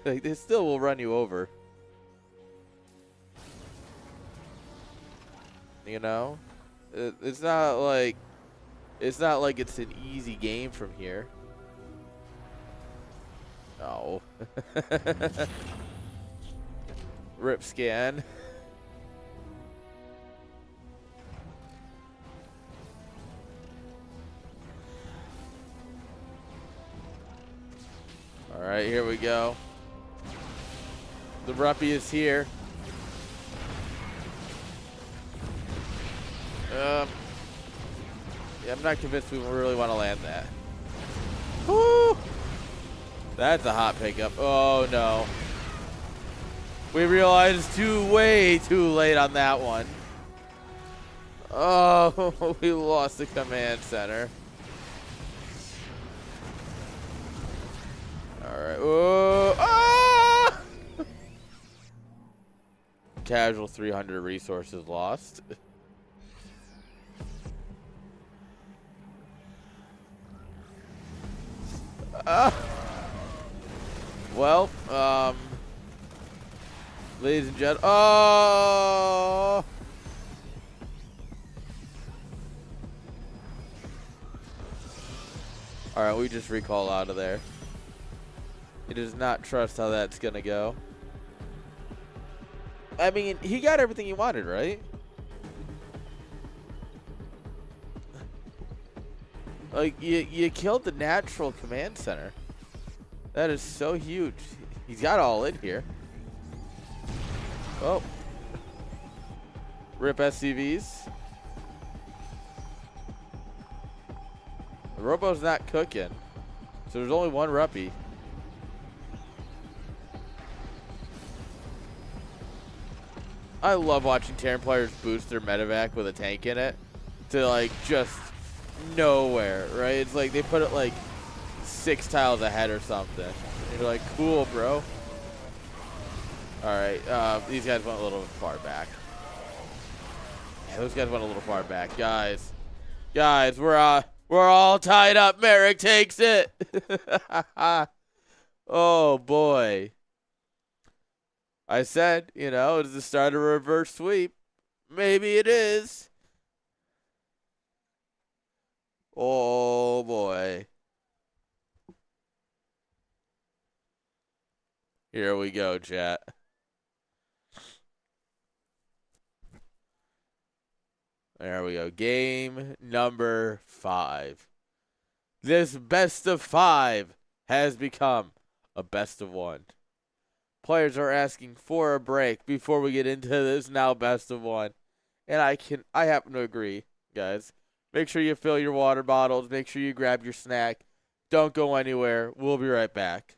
Like, they still will run you over. You know? It's not like it's an easy game from here. No. Rip scan. All right, here we go. The Ruppy is here. Yeah, I'm not convinced we really want to land that. Woo! That's a hot pickup. Oh, no. We realized way too late on that one. Oh, we lost the command center. All right. Whoa. Ah! Casual 300 resources lost. Well, ladies and gentlemen. Oh! All right, we just recall out of there. He does not trust how that's going to go. I mean, he got everything he wanted, right? Like, you killed the natural command center. That is so huge. He's got all in here. Oh. Rip SCVs. The Robo's not cooking. So there's only one Ruppy. I love watching Terran players boost their medevac with a tank in it to, like, just nowhere, right? It's like they put it, like, 6 tiles ahead or something. And you're like, cool, bro. All right, these guys went a little far back. Yeah, those guys went a little far back. Guys, we're all tied up. Merrick takes it. Oh, boy. I said, you know, it's the start of a reverse sweep. Maybe it is. Oh, boy. Here we go, chat. There we go. Game number 5. This best of 5 has become a best of 1. Players are asking for a break before we get into this now best of 1. And I happen to agree, guys. Make sure you fill your water bottles. Make sure you grab your snack. Don't go anywhere. We'll be right back.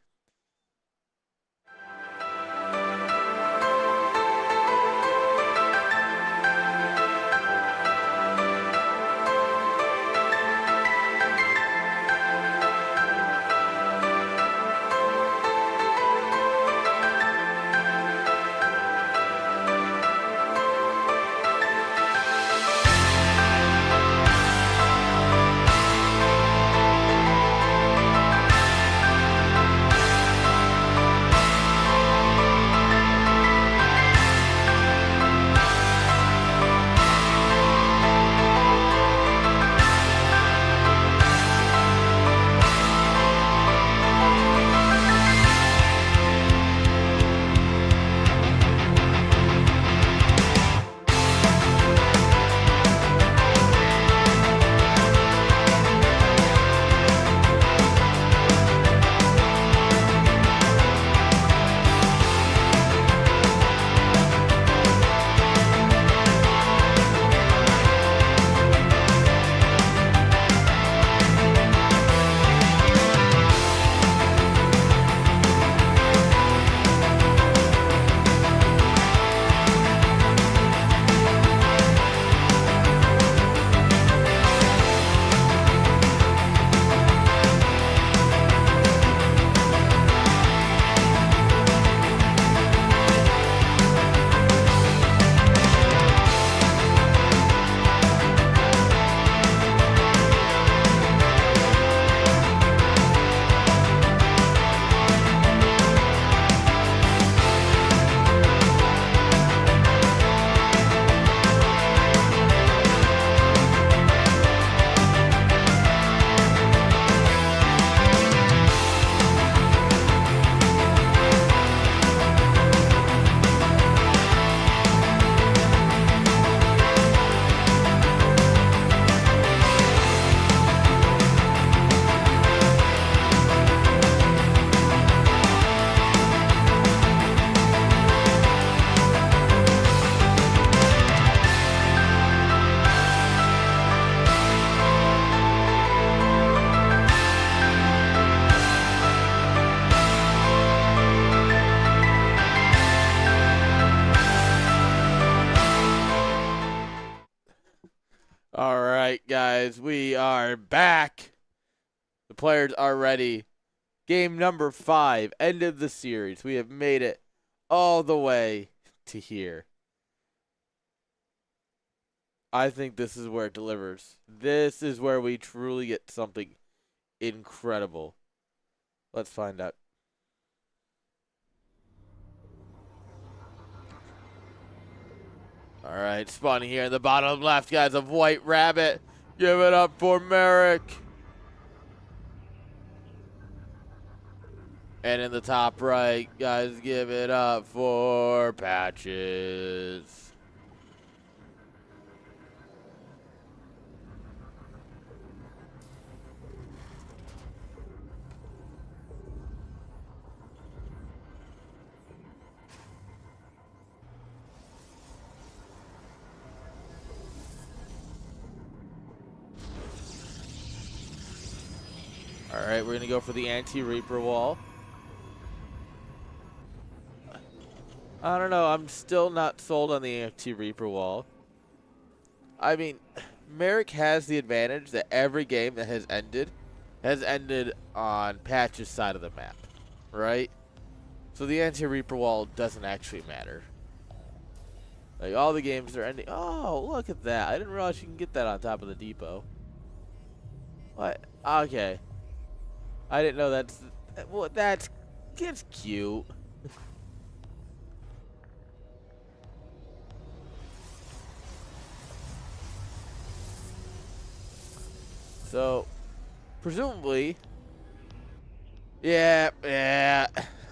All right, guys, we are back. The players are ready. Game number 5, end of the series. We have made it all the way to here. I think this is where it delivers. This is where we truly get something incredible. Let's find out. All right, spawning here in the bottom left, guys, of White Rabbit. Give it up for Merrick. And in the top right, guys, give it up for Patches. All right, we're going to go for the anti-Reaper wall. I don't know. I'm still not sold on the anti-Reaper wall. I mean, Merrick has the advantage that every game that has ended on Patch's side of the map, right? So the anti-Reaper wall doesn't actually matter. Like, all the games are ending. Oh, look at that. I didn't realize you can get that on top of the depot. What? Okay. I didn't know that's... Well, that's cute. So, presumably... Yeah.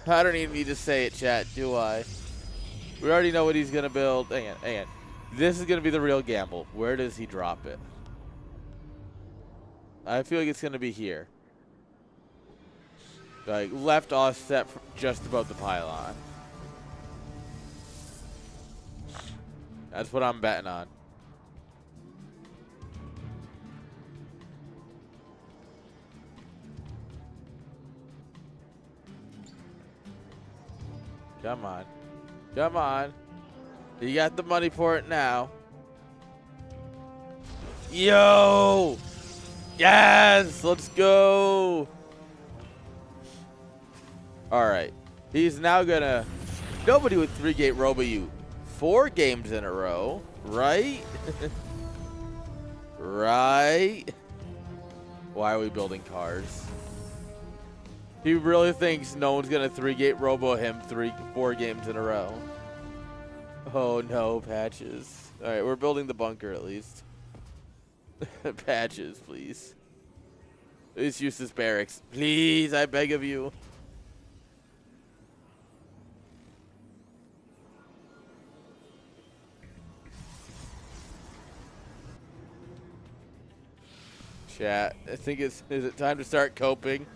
I don't even need to say it, chat, do I? We already know what he's going to build. Hang on. This is going to be the real gamble. Where does he drop it? I feel like it's going to be here. Like, left offset just above the pylon. That's what I'm betting on. Come on. Come on. You got the money for it now. Yo! Yes! Let's go! Alright. He's now gonna... Nobody would 3-gate robo you 4 games in a row. Right? Right? Why are we building cars? He really thinks no one's gonna 3-gate robo him 4 games in a row. Oh no, Patches. Alright, we're building the bunker at least. Patches, please. Please use this barracks. Please, I beg of you. Chat, I think is it time to start coping?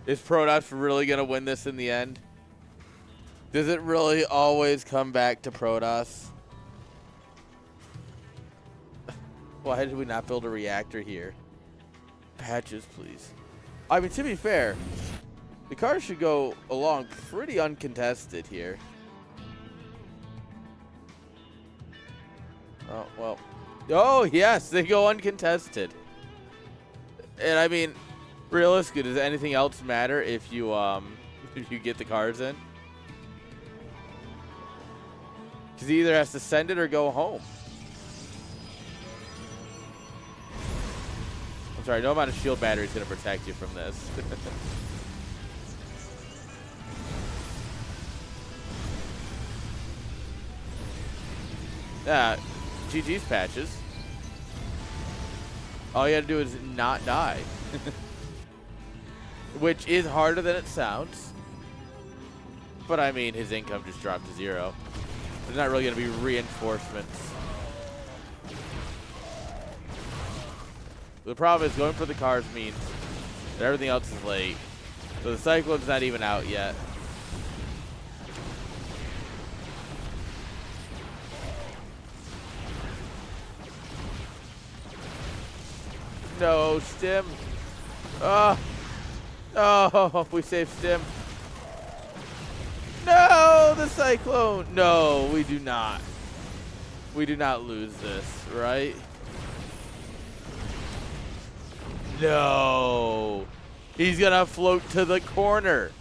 Is Protoss really gonna win this in the end? Does it really always come back to Protoss? Why did we not build a reactor here? Patches, please. I mean, to be fair, the cars should go along pretty uncontested here. Oh, well. Oh, yes, they go uncontested. And I mean, realistically, does anything else matter if you if you get the cars in? Because he either has to send it or go home. I'm sorry, no amount of shield battery is going to protect you from this. GG's, Patches. All you got to do is not die. Which is harder than it sounds. But I mean, his income just dropped to 0. There's not really going to be reinforcements. The problem is going for the cars means that everything else is late. So the Cyclone's not even out yet. No, Stim. Oh. Oh, we saved Stim. No, the Cyclone. No, we do not. We do not lose this, right? No. He's going to float to the corner.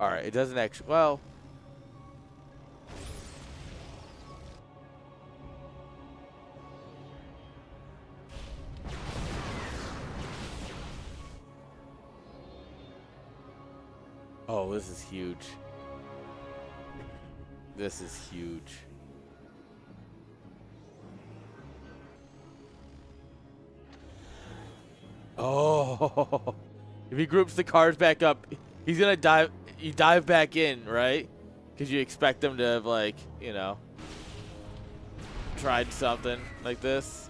All right, it doesn't actually, well. Oh, this is huge. This is huge. Oh, if he groups the cars back up, he's gonna dive. You dive back in, right? Because you expect them to have, like, you know, tried something like this.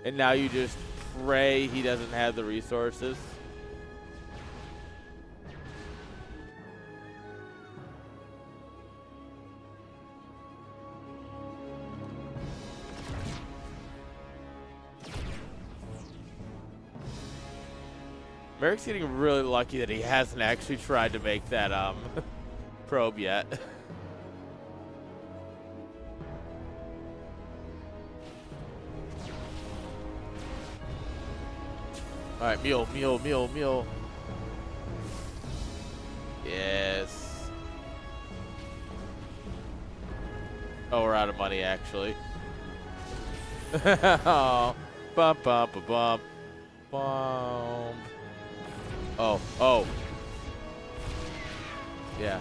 And now you just pray he doesn't have the resources. Merrick's getting really lucky that he hasn't actually tried to make that probe yet. All right, mule. Yes. Oh, we're out of money, actually. Oh, bump. Oh. Yeah.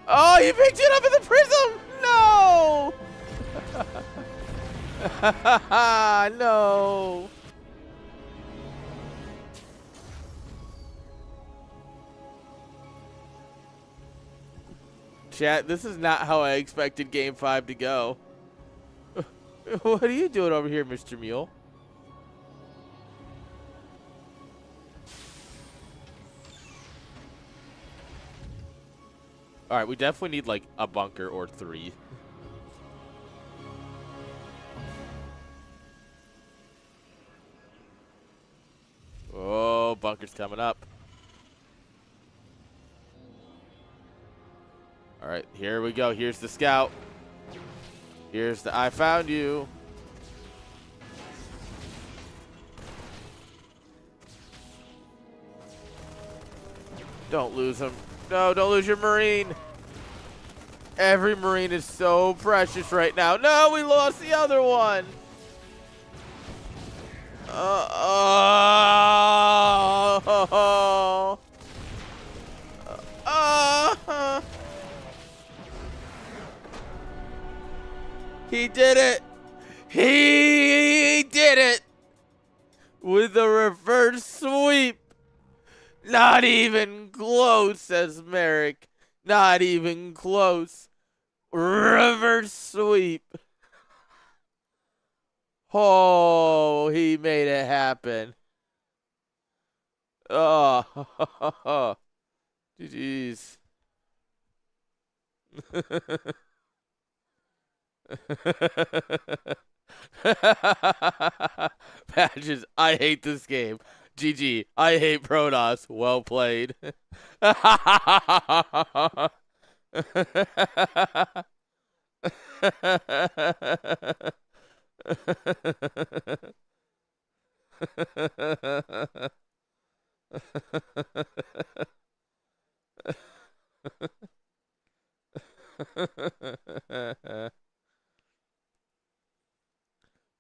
Oh, you picked it up in the prism! No! No! Chat, this is not how I expected Game 5 to go. What are you doing over here, Mr. Mule? All right, we definitely need like a bunker or 3. Oh, bunker's coming up. All right, here we go. Here's the scout. Here's the I found you. Don't lose him. No, don't lose your Marine. Every Marine is so precious right now. No, we lost the other one. He did it. He did it. With a reverse sweep. Not even close, says Merrick. Not even close. Reverse sweep. Oh, he made it happen. Oh, jeez. Patches, I hate this game. GG, I hate Protoss. Well played.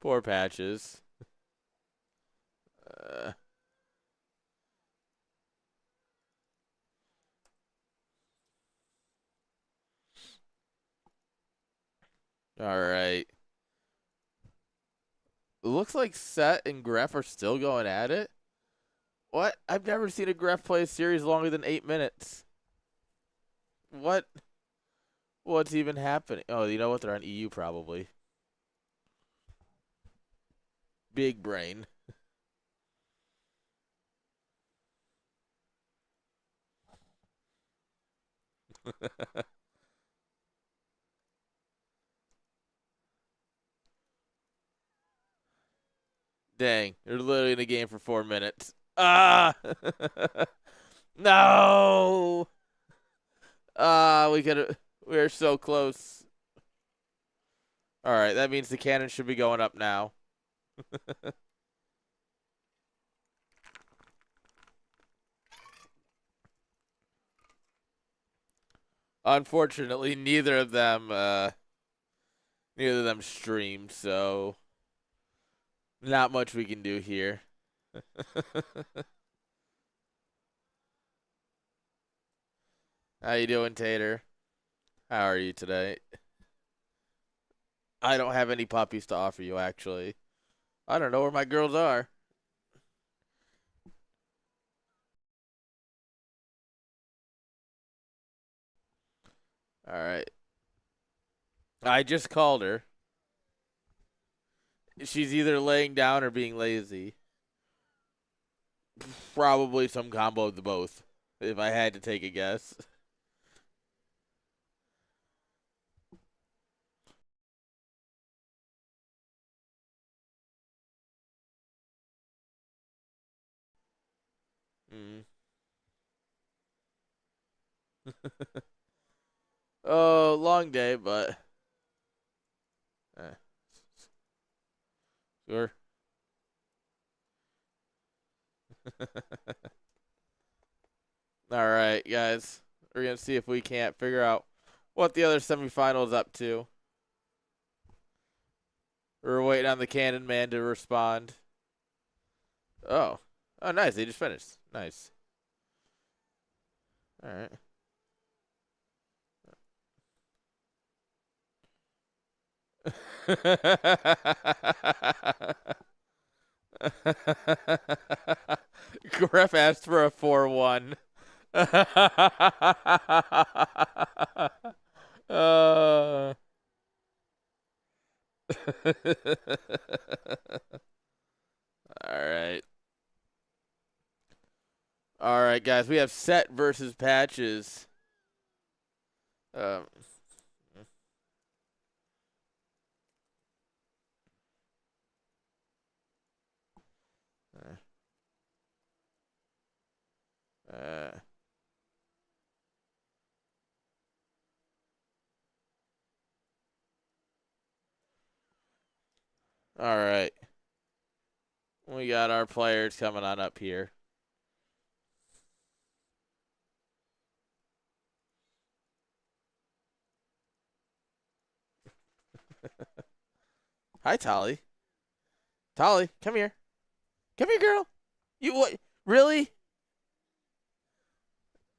Poor Patches. All right. It looks like Set and Gref are still going at it. What? I've never seen a Gref play a series longer than 8 minutes. What? What's even happening? Oh, you know what? They're on EU probably. Big brain. Dang, they're literally in the game for 4 minutes. Ah! No! Ah, we're so close. All right, that means the cannon should be going up now. Unfortunately, neither of them streamed, so not much we can do here. How you doing, Tater? How are you today? I don't have any puppies to offer you, actually. I don't know where my girls are. All right. I just called her. She's either laying down or being lazy. Probably some combo of the both, if I had to take a guess. Mm. Oh, long day, but eh, sure. All right, guys. We're going to see if we can't figure out what the other semifinal is up to. We're waiting on the Cannon Man to respond. Oh. Oh, nice. They just finished. Nice. All right. Gref asked for a 4-1. uh. All right. All right, guys. We have Set versus Patches. Um. Uh. All right. We got our players coming on up here. Hi, Tolly. Tolly, come here. Come here, girl. You what? Really?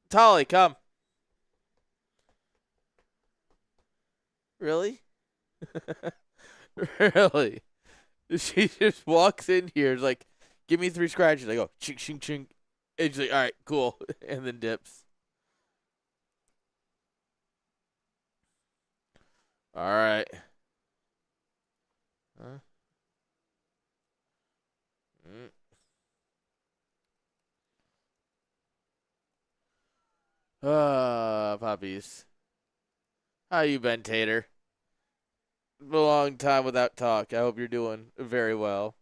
Tolly, come. Really? Really? She just walks in here, is like, give me 3 scratches. I go, ching, ching, ching. And she's like, all right, cool. And then dips. All right. Huh? Mm. Puppies. How you been, Tater? A long time without talk. I hope you're doing very well.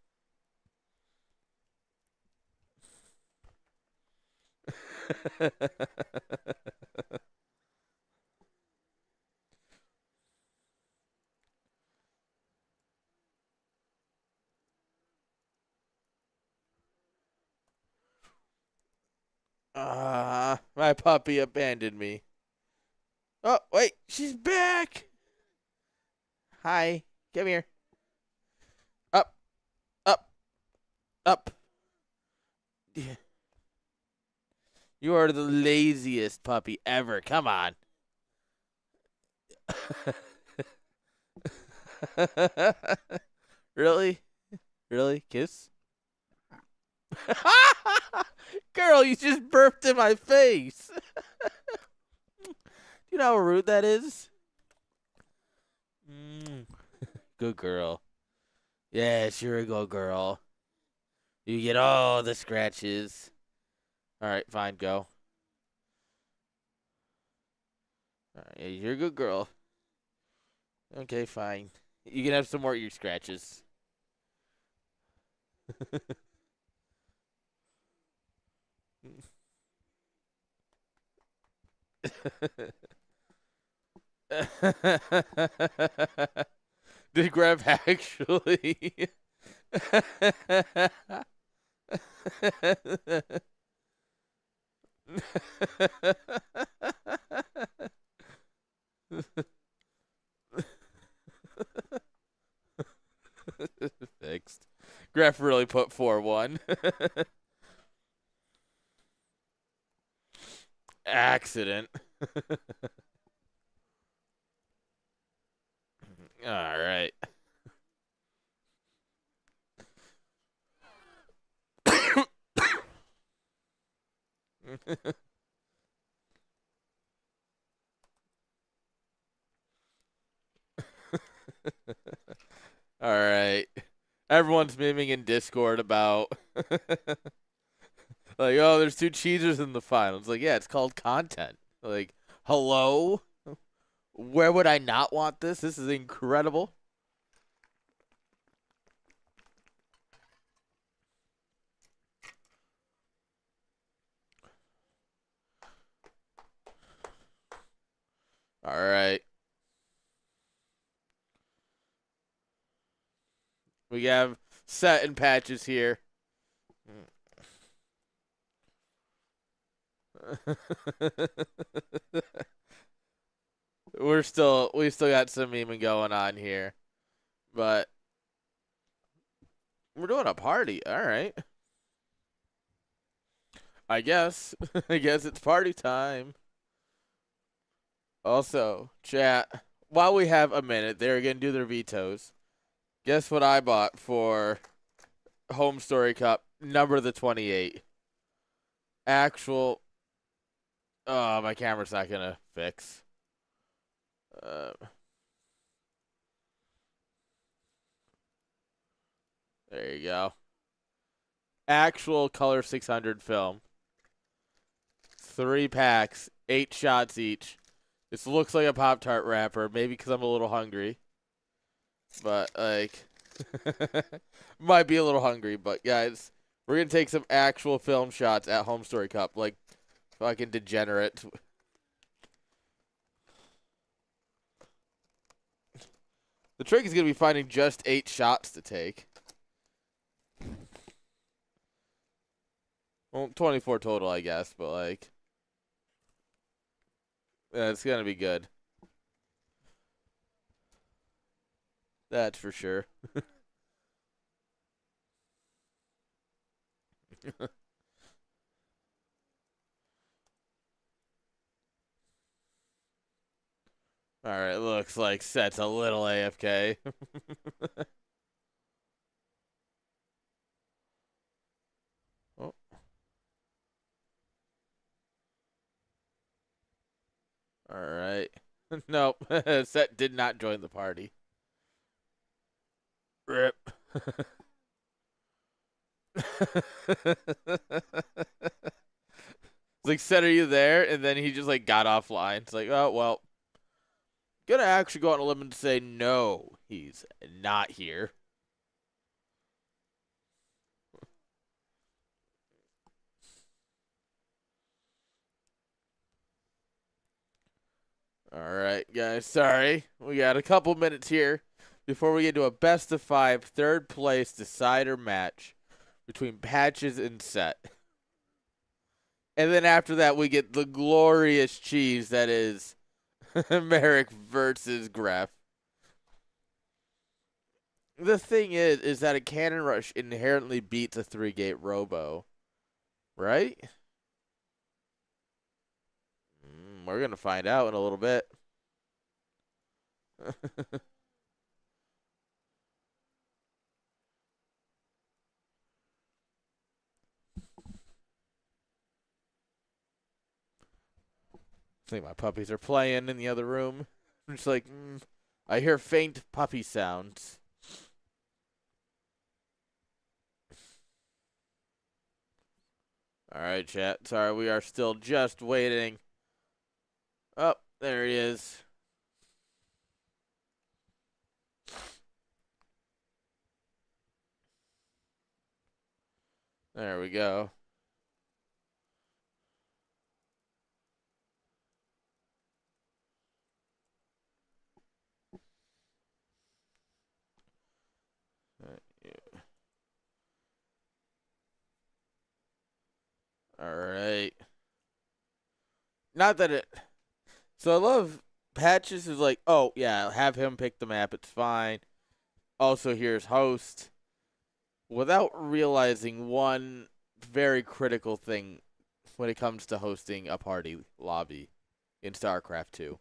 My puppy abandoned me. Oh, wait, she's back. Hi, come here. Up, up, up. Yeah. You are the laziest puppy ever. Come on. Really? Really? Kiss? Girl, you just burped in my face. Do you know how rude that is? Mm, good girl. Yes, you're a good girl. You get all the scratches. All right, fine, go. All right, yeah, you're a good girl. Okay, fine. You can have some more of your scratches. Did Grab actually? Fixed. Graf really put 4-1. Accident. All right. All right. Everyone's memeing in Discord about like, oh, there's 2 cheesers in the finals. Like, yeah, it's called content. Like, hello? Where would I not want this? This is incredible. All right. We have set and patches here. We still got some memeing going on here. But we're doing a party. All right. I guess. I guess it's party time. Also, chat, while we have a minute, they're going to do their vetoes. Guess what I bought for Home Story Cup, number the 28. Actual. Oh, my camera's not going to fix. There you go. Actual color 600 film. 3 packs, 8 shots each. It looks like a Pop-Tart wrapper, maybe because I'm a little hungry. But, like, might be a little hungry. But, guys, we're going to take some actual film shots at Home Story Cup. Like, fucking degenerate. The trick is going to be finding just 8 shots to take. Well, 24 total, I guess, but, like, yeah, it's going to be good. That's for sure. All right, looks like Set's a little AFK. Oh. All right. Nope. Set did not join the party. Rip. It's like, Set, are you there? And then he just, like, got offline. It's like, oh, well. Gonna actually go out on a limb and say, no, he's not here. All right, guys. Sorry. We got a couple minutes here before we get to a best-of-5 third-place decider match between Patches and Set. And then after that, we get the glorious cheese that is Merrick versus Gref. The thing is that a Cannon Rush inherently beats a 3-gate Robo, right? We're going to find out in a little bit. I think my puppies are playing in the other room. I'm just like, I hear faint puppy sounds. All right, chat. Sorry, we are still just waiting. Oh, there he is. There we go. All right. Not that it. So I love Patches is like, oh, yeah, have him pick the map. It's fine. Also, here's host. Without realizing one very critical thing when it comes to hosting a party lobby in StarCraft 2.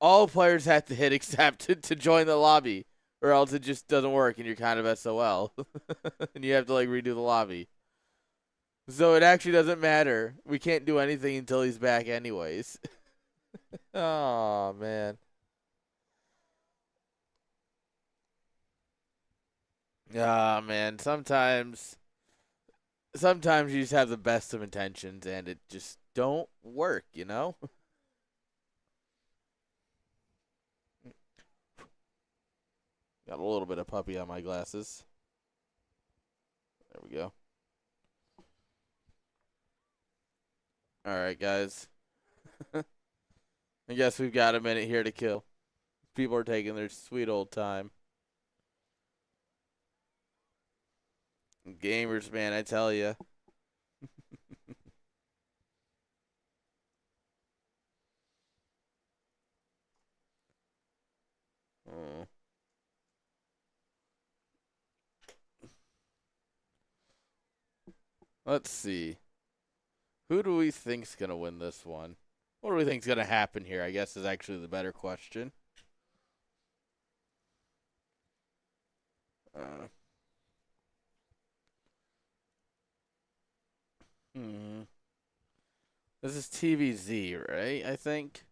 All players have to hit accept to join the lobby, or else it just doesn't work and you're kind of SOL. And you have to, like, redo the lobby. So it actually doesn't matter. We can't do anything until he's back anyways. Oh, man. Ah, man. Sometimes you just have the best of intentions and it just don't work, you know? Got a little bit of puppy on my glasses. There we go. All right, guys. I guess we've got a minute here to kill. People are taking their sweet old time. Gamers, man, I tell you. Oh. Let's see. Who do we think's gonna win this one? What do we think's gonna happen here? I guess is actually the better question. Uh, hmm. This is TVZ, right? I think.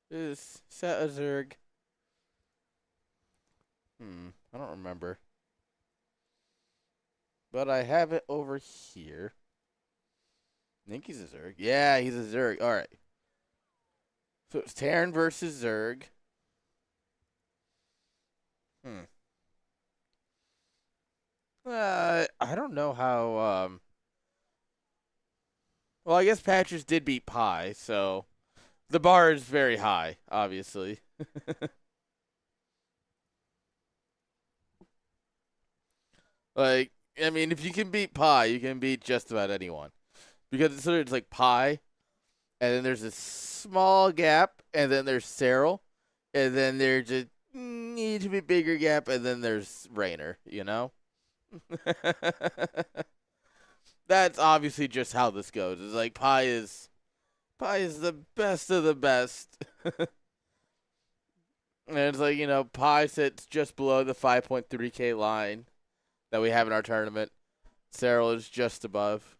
This is Set Azurg. I don't remember. But I have it over here. think he's a Zerg. Yeah, he's a Zerg. All right. So it's Terran versus Zerg. I don't know how. Well, I guess Patches did beat Pi, so the bar is very high, obviously. Like, I mean, if you can beat Pi, you can beat just about anyone. Because it's like Pi, and then there's a small gap, and then there's Cyril, and then there's a need to be bigger gap, and then there's Raynor, you know? That's obviously just how this goes. It's like Pi is the best of the best. And it's like, you know, Pi sits just below the 5.3K line that we have in our tournament. Cyril is just above.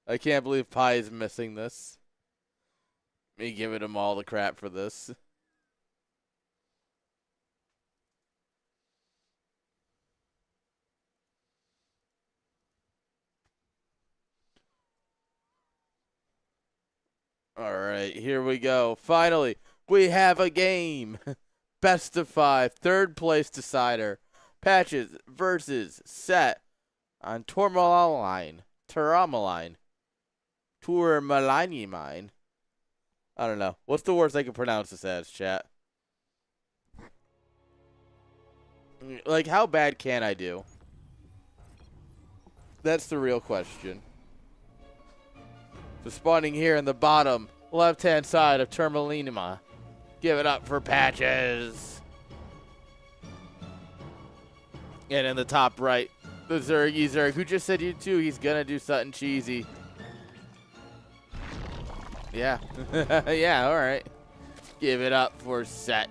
I can't believe Pi is missing this. Me giving him all the crap for this. All right, here we go. Finally, we have a game. Best of 5, third place decider. Patches versus Set on Tourmaline. Tourmaline. I don't know. What's the worst I can pronounce this as, chat? Like, how bad can I do? That's the real question. So spawning here in the bottom left-hand side of Tourmaline. Give it up for Patches. And in the top right, the Zerg, who just said you too, he's going to do something cheesy. Yeah. Yeah, all right. Give it up for Set.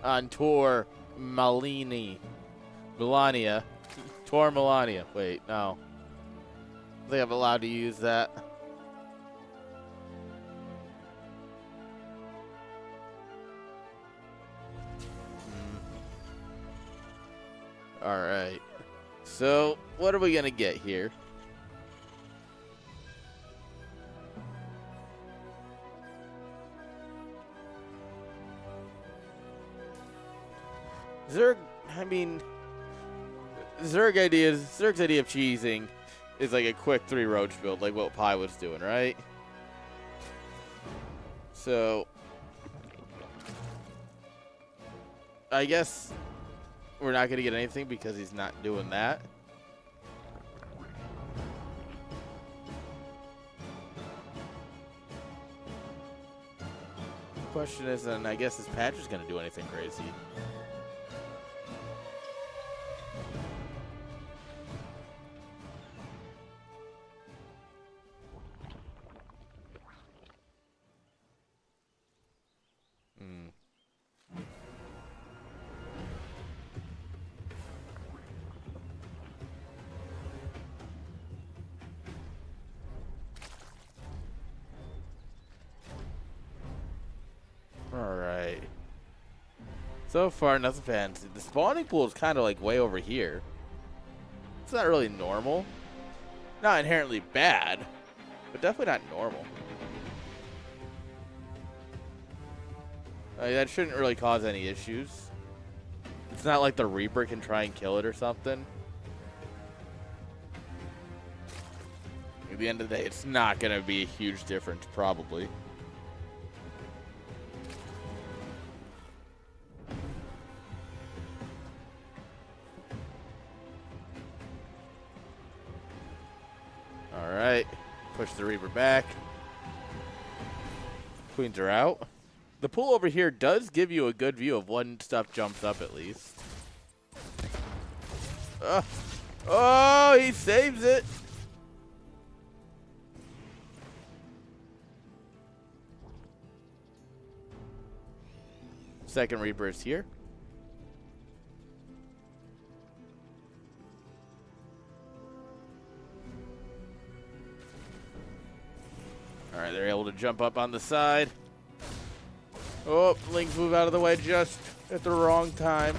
On Tour Melania. Tour Melania. Wait, no. I think I'm allowed to use that. All right. So, what are we going to get here? Zerg's idea of cheesing is like a quick 3 roach build, like what Pi was doing, right? So, I guess we're not going to get anything because he's not doing that. Question is, and I guess this patch is going to do anything crazy. Alright. So far, nothing fancy. The spawning pool is kind of like way over here. It's not really normal. Not inherently bad, but definitely not normal. That shouldn't really cause any issues. It's not like the Reaper can try and kill it or something. At the end of the day, it's not going to be a huge difference, probably. Alright. Push the Reaper back. Queens are out. The pool over here does give you a good view of when stuff jumps up at least. Oh, he saves it. Second Reaper is here. All right, they're able to jump up on the side. Oh, Link move out of the way just at the wrong time.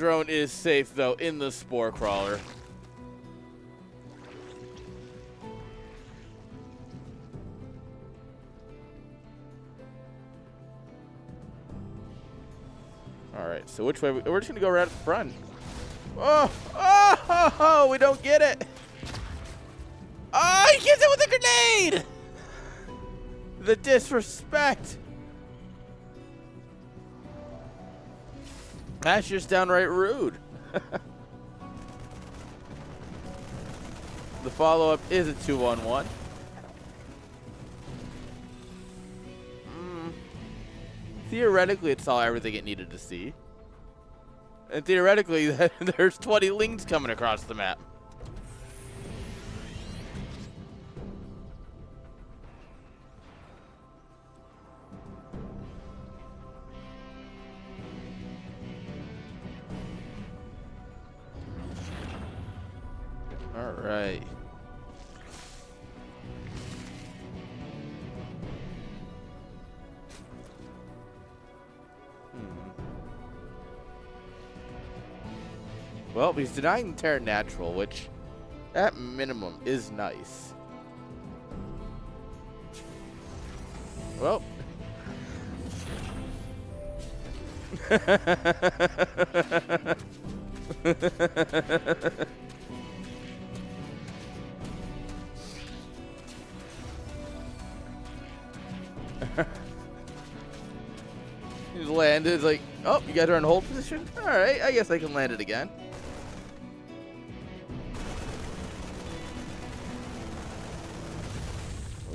drone is safe, though, in the Spore Crawler. Alright, so which way? We're just going to go right up front. Oh, oh, oh, oh, we don't get it. Oh, he gets it with a grenade! The disrespect. That's just downright rude. The follow-up is a 2-on-1. Theoretically, it saw everything it needed to see. And theoretically, there's 20 lings coming across the map. All right. Well, he's denying the Terra Natural, which, at minimum, is nice. Well. He landed like, oh, you guys are in hold position? All right, I guess I can land it again.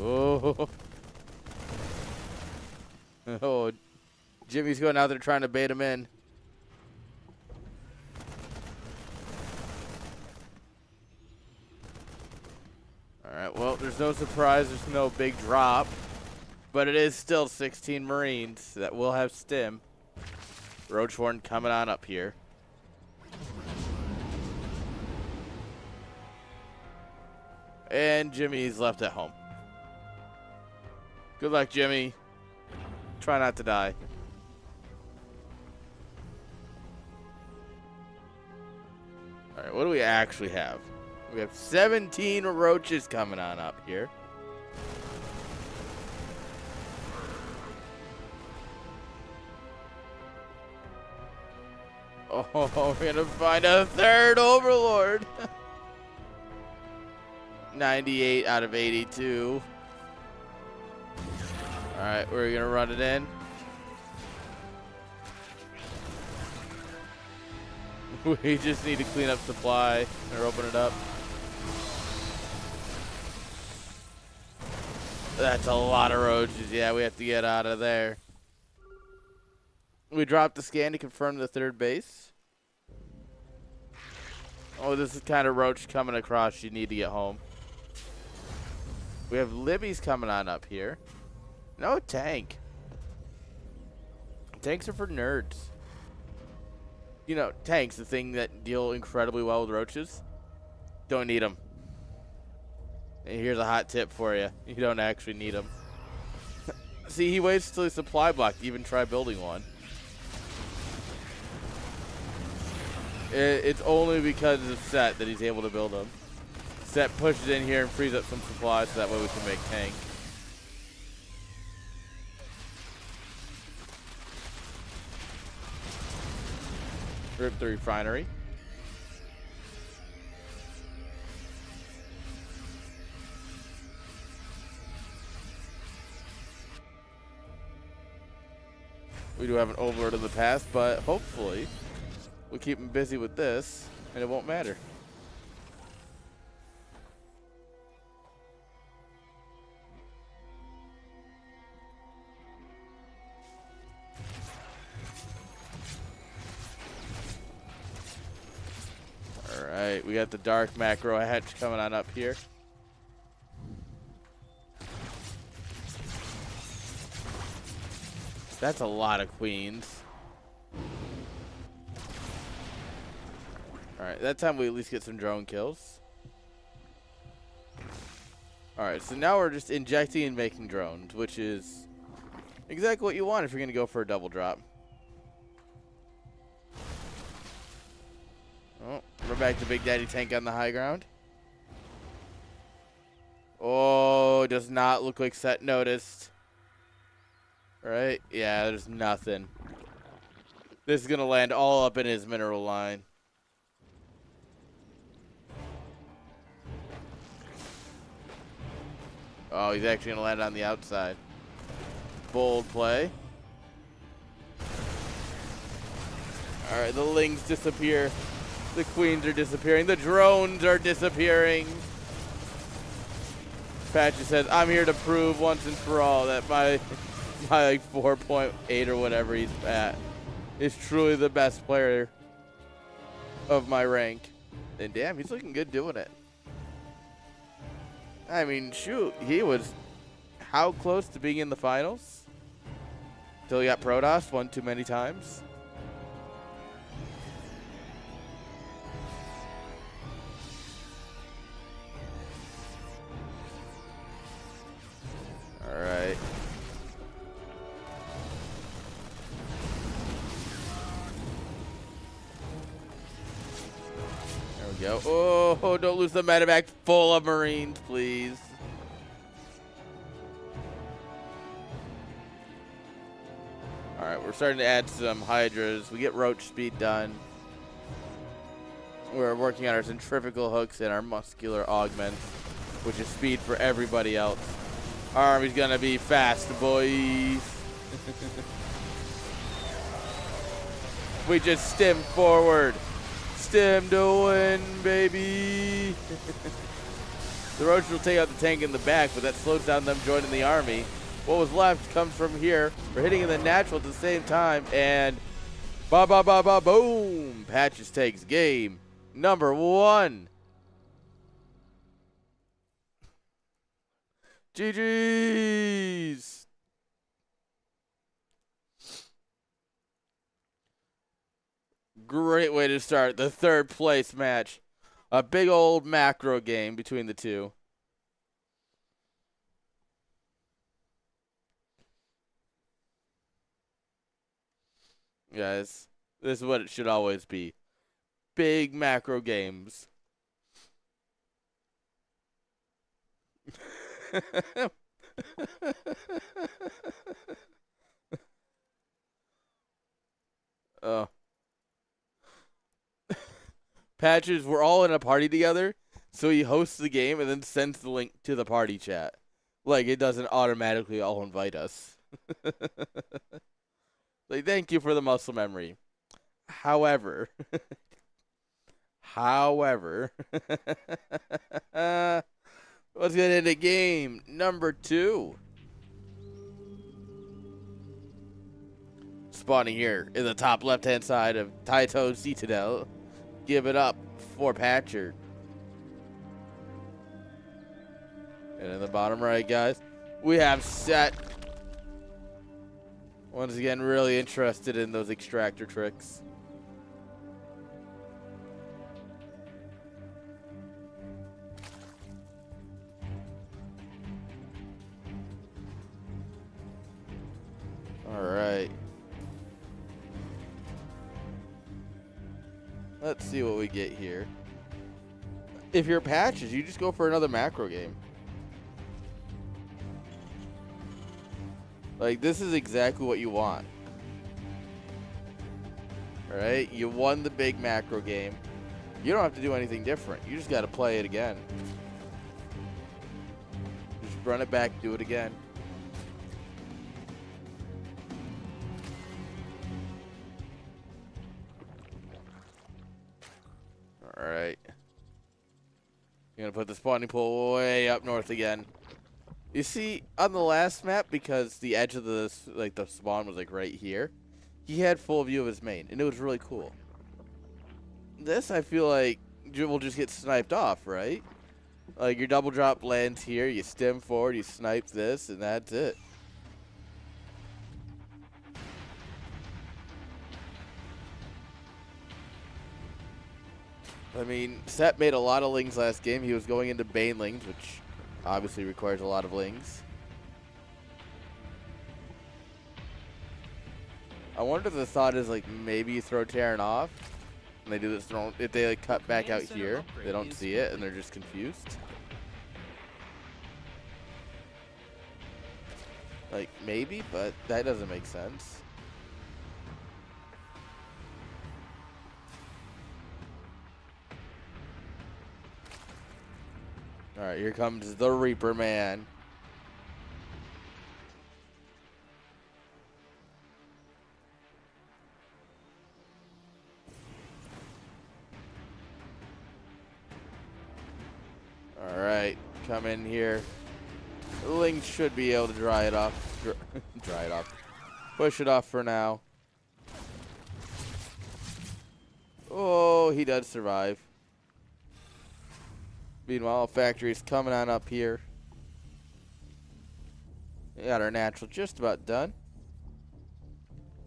Oh. Oh, Jimmy's going out there trying to bait him in. All right, well, there's no surprise. There's no big drop. But it is still 16 Marines that will have stim. Roachhorn coming on up here. And Jimmy's left at home. Good luck, Jimmy. Try not to die. All right, what do we actually have? We have 17 roaches coming on up here. Oh, we're going to find a third Overlord. 98 out of 82. All right, we're going to run it in. We just need to clean up supply or open it up. That's a lot of roaches. Yeah, we have to get out of there. We dropped the scan to confirm the third base. Oh, this is kind of roach coming across. You need to get home. We have Libby's coming on up here. No tank. Tanks are for nerds. You know, tanks, the thing that deal incredibly well with roaches. Don't need them. And here's a hot tip for you. You don't actually need them. See, he waits till he's supply block to even try building one. It's only because of Set that he's able to build them. Set pushes in here and frees up some supplies so that way we can make tank. Rip the refinery. We do have an Overlord in the past, but hopefully we'll keep him busy with this and it won't matter. Alright, we got the Dark Macro Hatch coming on up here. That's a lot of queens. Alright, that time we at least get some drone kills. Alright, so now we're just injecting and making drones, which is exactly what you want if you're going to go for a double drop. Oh, we're back to Big Daddy Tank on the high ground. Oh, does not look like Set noticed. Right? Yeah, there's nothing. This is going to land all up in his mineral line. Oh, he's actually going to land on the outside. Bold play. All right, the lings disappear. The queens are disappearing. The drones are disappearing. Patch says, I'm here to prove once and for all that my like 4.8 or whatever he's at is truly the best player of my rank. And damn, he's looking good doing it. I mean, shoot, he was how close to being in the finals? Till he got Protoss one too many times. All right. There we go. Oh, don't lose the medevac full of Marines, please. All right, we're starting to add some Hydras. We get Roach speed done. We're working on our centrifugal hooks and our muscular augments, which is speed for everybody else. Our army's gonna be fast, boys. We just stem forward. Stem to win, baby. The Roach will take out the tank in the back, but that slows down them joining the army. What was left comes from here. We're hitting in the natural at the same time, and boom. Patches takes game number 1. GG's. Great way to start the 3rd place match. A big old macro game between the two. Guys, this is what it should always be. Big macro games. Oh. Patches, we're all in a party together, so he hosts the game and then sends the link to the party chat. Like, it doesn't automatically all invite us. Like, thank you for the muscle memory. However, let's get into game number 2. Spawning here in the top left-hand side of Taito Citadel. Give it up for Patcher. And in the bottom right, guys, we have Set. Once again, really interested in those extractor tricks. All right. Let's see what we get here. If you're Patches, you just go for another macro game. Like, this is exactly what you want. Alright? You won the big macro game. You don't have to do anything different. You just got to play it again. Just run it back, do it again. Alright. You're going to put the spawning pool way up north again. You see, on the last map, because the edge of the spawn was like right here, he had full view of his main, and it was really cool. This, I feel like, will just get sniped off, right? Like, your double drop lands here, you stem forward, you snipe this, and that's it. I mean, Set made a lot of lings last game. He was going into Bane lings, which obviously requires a lot of lings. I wonder if the thought is, like, maybe you throw Terran off And they do this, if they like cut back out here, they don't see it and they're just confused. Like, maybe, but that doesn't make sense. Alright, here comes the Reaper Man. Alright, come in here. The Link should be able to dry it off. Dry it off. Push it off for now. Oh, he does survive. Meanwhile, factory's coming on up here. We got our natural just about done.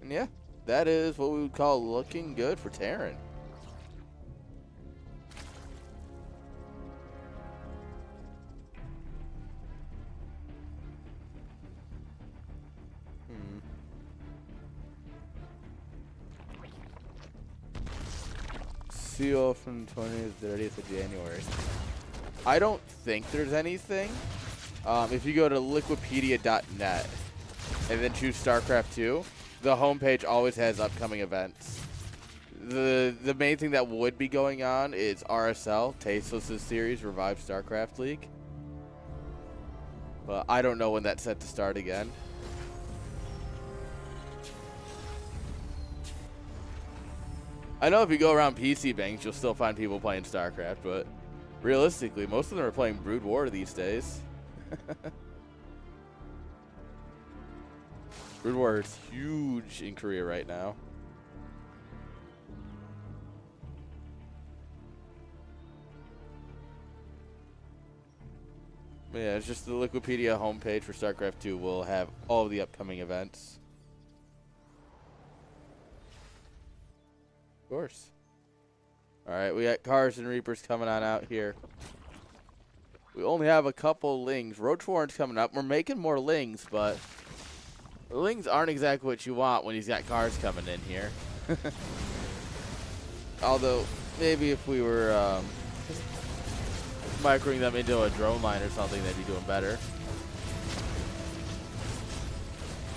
And yeah, that is what we would call looking good for Terran. CO from 20th to 30th of January. I don't think there's anything. If you go to liquipedia.net and then choose StarCraft 2, the homepage always has upcoming events. The main thing that would be going on is RSL, Tasteless' series, Revive StarCraft League. But I don't know when that's set to start again. I know if you go around PC banks, you'll still find people playing StarCraft, but realistically, most of them are playing Brood War these days. Brood War is huge in Korea right now. But yeah, it's just the Liquipedia homepage for StarCraft 2 will have all of the upcoming events. Of course. Alright, we got Cars and Reapers coming on out here. We only have a couple Lings. Roach Warren's coming up. We're making more Lings, but the Lings aren't exactly what you want when he's got Cars coming in here. Although, maybe if we were microing them into a drone line or something, they'd be doing better.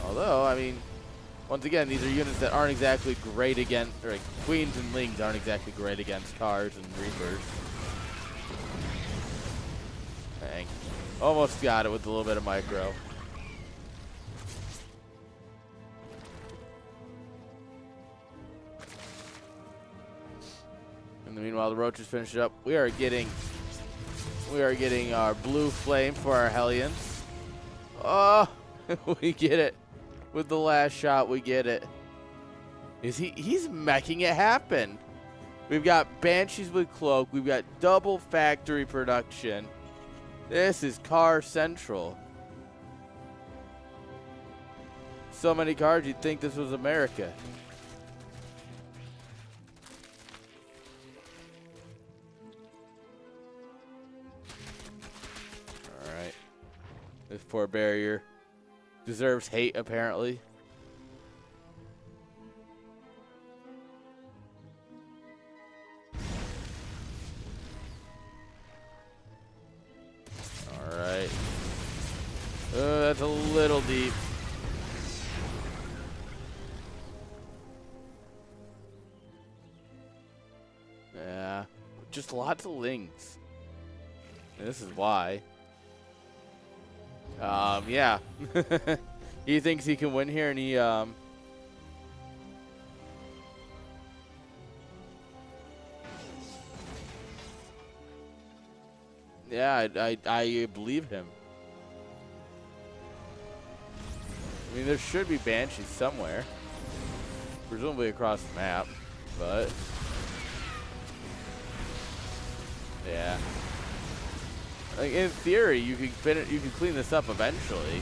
Although, I mean, once again, these are units that aren't exactly great against, or like, Queens and Lings aren't exactly great against Cars and Reapers. Dang. Almost got it with a little bit of micro. And meanwhile, the Roaches finish it up. We are getting our blue flame for our Hellions. Oh, we get it. With the last shot, we get it. He's making it happen. We've got Banshees with Cloak. We've got double factory production. This is Car Central. So many cars, you'd think this was America. All right. This poor barrier deserves hate, apparently. All right. That's a little deep. Yeah. Just lots of Lings. And this is why. Yeah. He thinks he can win here, and he, yeah, I believe him. I mean, there should be Banshees somewhere. Presumably across the map, but yeah. Like, in theory, you can finish, you can clean this up eventually,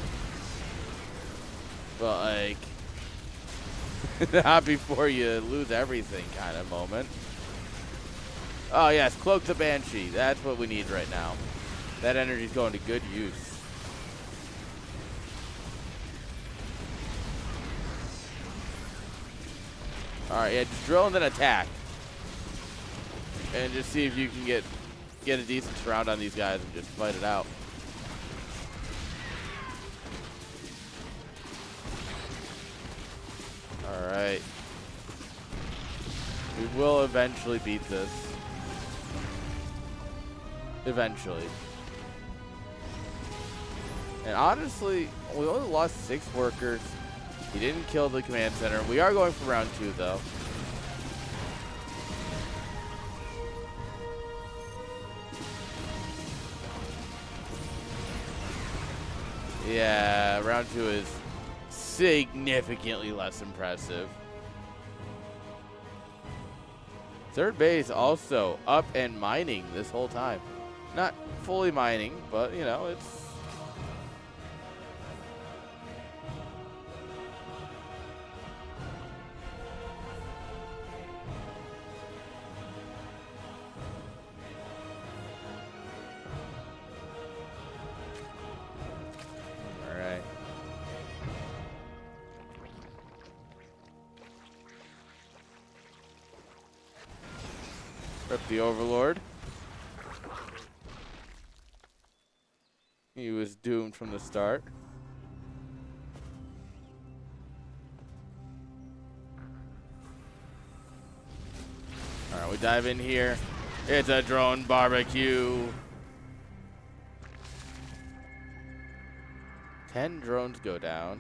but like, not before you lose everything, kind of moment. Oh yes, Cloak the Banshee. That's what we need right now. That energy's going to good use. All right, yeah, just drill and then attack. and just see if you can get a decent surround on these guys and just fight it out. All right. We will eventually beat this. Eventually. And honestly, we only lost 6 workers. He didn't kill the command center. We are going for round 2, though. Yeah, round 2 is significantly less impressive. Third base also up and mining this whole time. Not fully mining, but, you know, it's... Rip the Overlord. He was doomed from the start. Alright, we dive in here. It's a drone barbecue. 10 drones go down.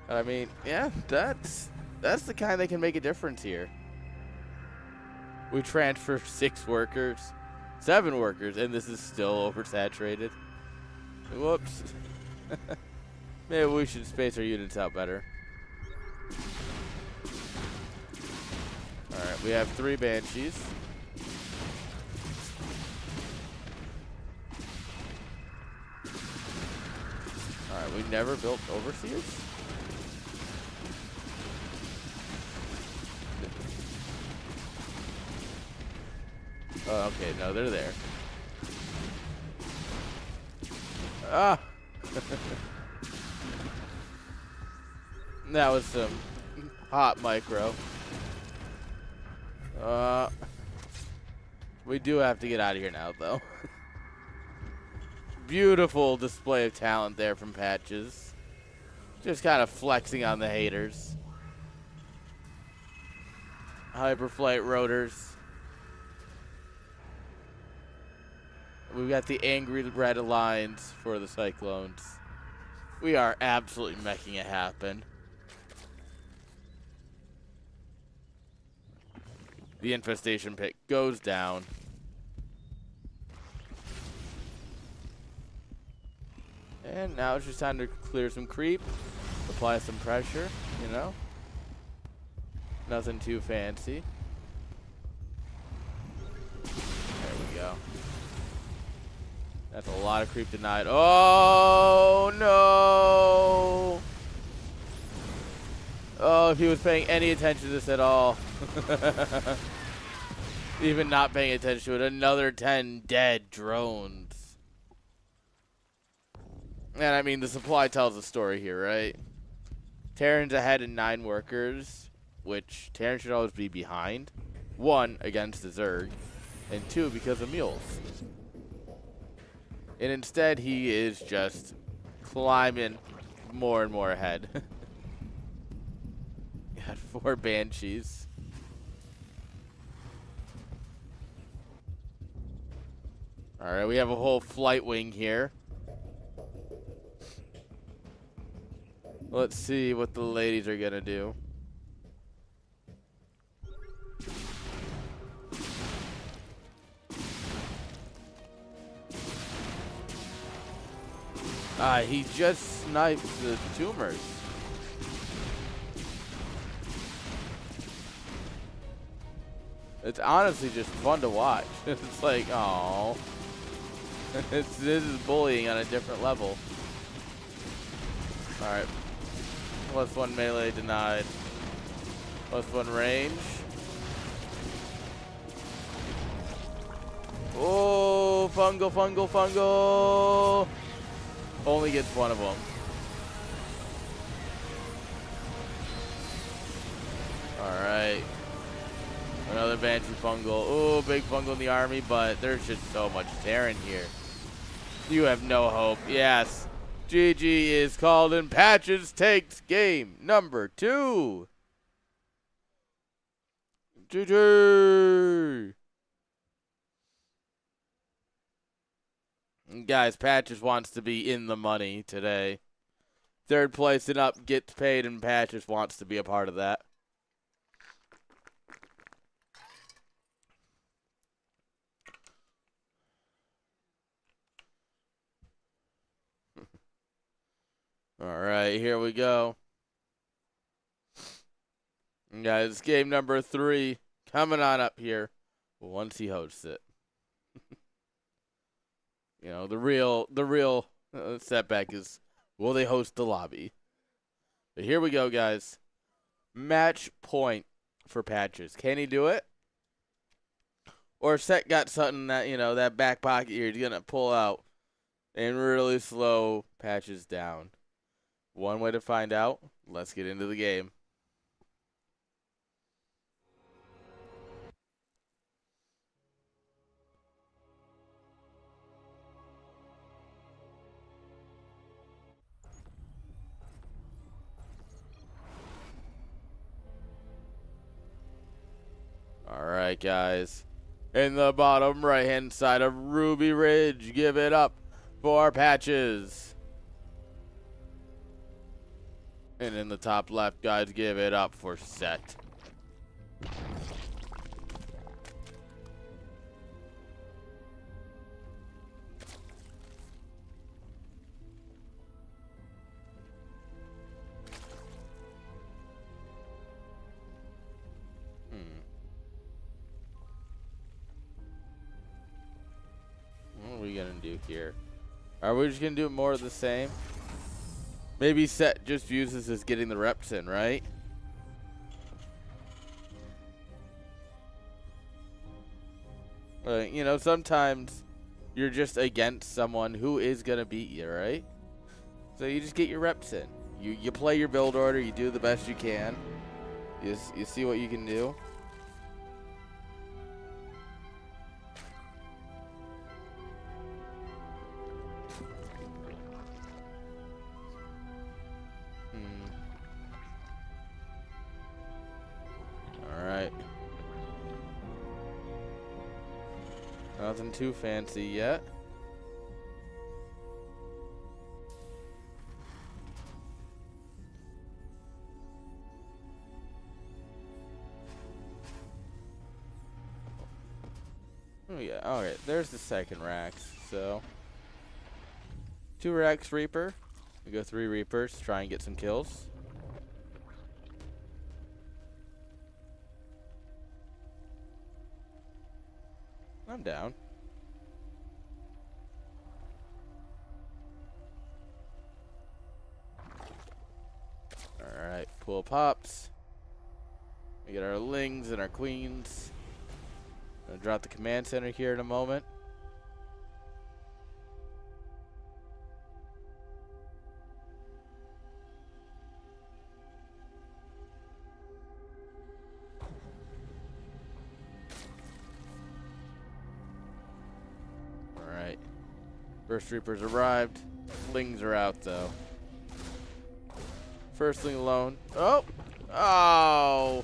I mean, yeah, that's the kind that can make a difference here. We transfer 6 workers, 7 workers, and this is still oversaturated. Whoops. Maybe we should space our units out better. Alright, we have 3 Banshees. Alright, we never built Overseers? Oh, okay, no, they're there. Ah! That was some hot micro. We do have to get out of here now, though. Beautiful display of talent there from Patches. Just kind of flexing on the haters. Hyperflight rotors. We've got the angry red lines for the Cyclones. We are absolutely making it happen. The infestation pit goes down. And now it's just time to clear some creep, apply some pressure, you know. Nothing too fancy. There we go. That's a lot of creep denied. Oh, no. Oh, if he was paying any attention to this at all. Even not paying attention to it. Another 10 dead drones. And I mean, the supply tells the story here, right? Terran's ahead in 9 workers, which Terran should always be behind. 1, against the Zerg, and 2, because of mules. And instead, he is just climbing more and more ahead. Got 4 Banshees. Alright, we have a whole flight wing here. Let's see what the ladies are gonna do. He just sniped the tumors. It's honestly just fun to watch. It's like, oh, this is bullying on a different level. All right, +1 melee denied. +1 range. Oh, fungal, fungal, fungal. Only gets 1 of them. All right. Another Banshee fungal. Oh, big fungal in the army, but there's just so much Terran here. You have no hope. Yes. GG is called and Patches takes game number 2. GG. Guys, Patches wants to be in the money today. Third place and up gets paid, and Patches wants to be a part of that. All right, here we go. Guys, game number 3 coming on up here once he hosts it. You know, the real setback is, will they host the lobby? But here we go, guys. Match point for Patches. Can he do it? Or Set got something that, you know, that back pocket here he's going to pull out and really slow Patches down. One way to find out. Let's get into the game. All right, guys. In the bottom right-hand side of Ruby Ridge, give it up for Patches. And in the top left, guys, give it up for Set. What are we going to do here? Are we just going to do more of the same? Maybe Set just uses his getting the reps in, right? You know, sometimes you're just against someone who is going to beat you, right? So you just get your reps in. You play your build order. You do the best you can. You see what you can do. Nothing too fancy yet. Oh yeah, alright, there's the second Rax. So 2 Rax Reaper. We go 3 Reapers, try and get some kills. I'm down. Alright, pool pops. We get our Lings and our Queens. Gonna drop the command center here in a moment. Alright. First Reapers arrived. Lings are out though. First Ling alone. Oh! Oh!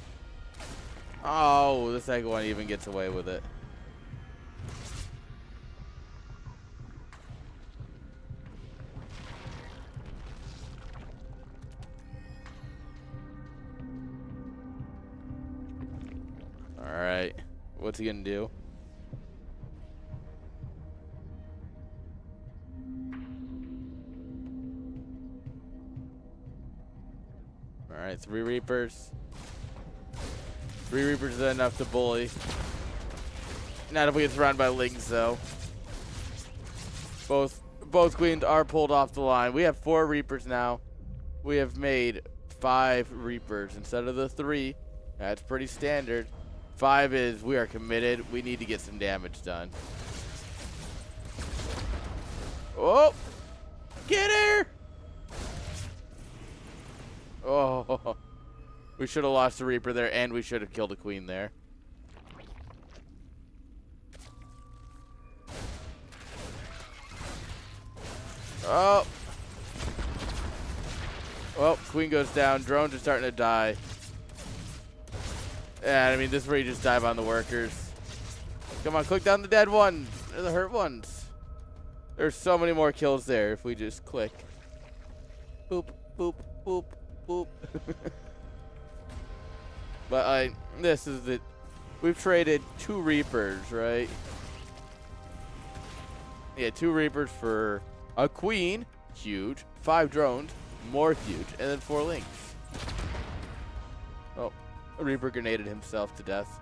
Oh, the second one even gets away with it. Alright. What's he gonna do? Alright, 3 Reapers. 3 Reapers is enough to bully. Not if we get surrounded by Lings, though. Both Queens are pulled off the line. We have 4 Reapers now. We have made 5 Reapers instead of the 3. That's pretty standard. 5 is we are committed. We need to get some damage done. Oh! Get her! Oh, we should have lost the Reaper there, and we should have killed a Queen there. Oh. Well, Queen goes down. Drones are starting to die. Yeah, I mean, this is where you just dive on the workers. Come on, click down the dead ones. They're the hurt ones. There's so many more kills there if we just click. Boop, boop, boop, boop. But this is the... We've traded 2 Reapers, right? Yeah, 2 Reapers for a Queen, huge. 5 drones, more huge. And then 4 Lynx. Oh, a Reaper grenaded himself to death.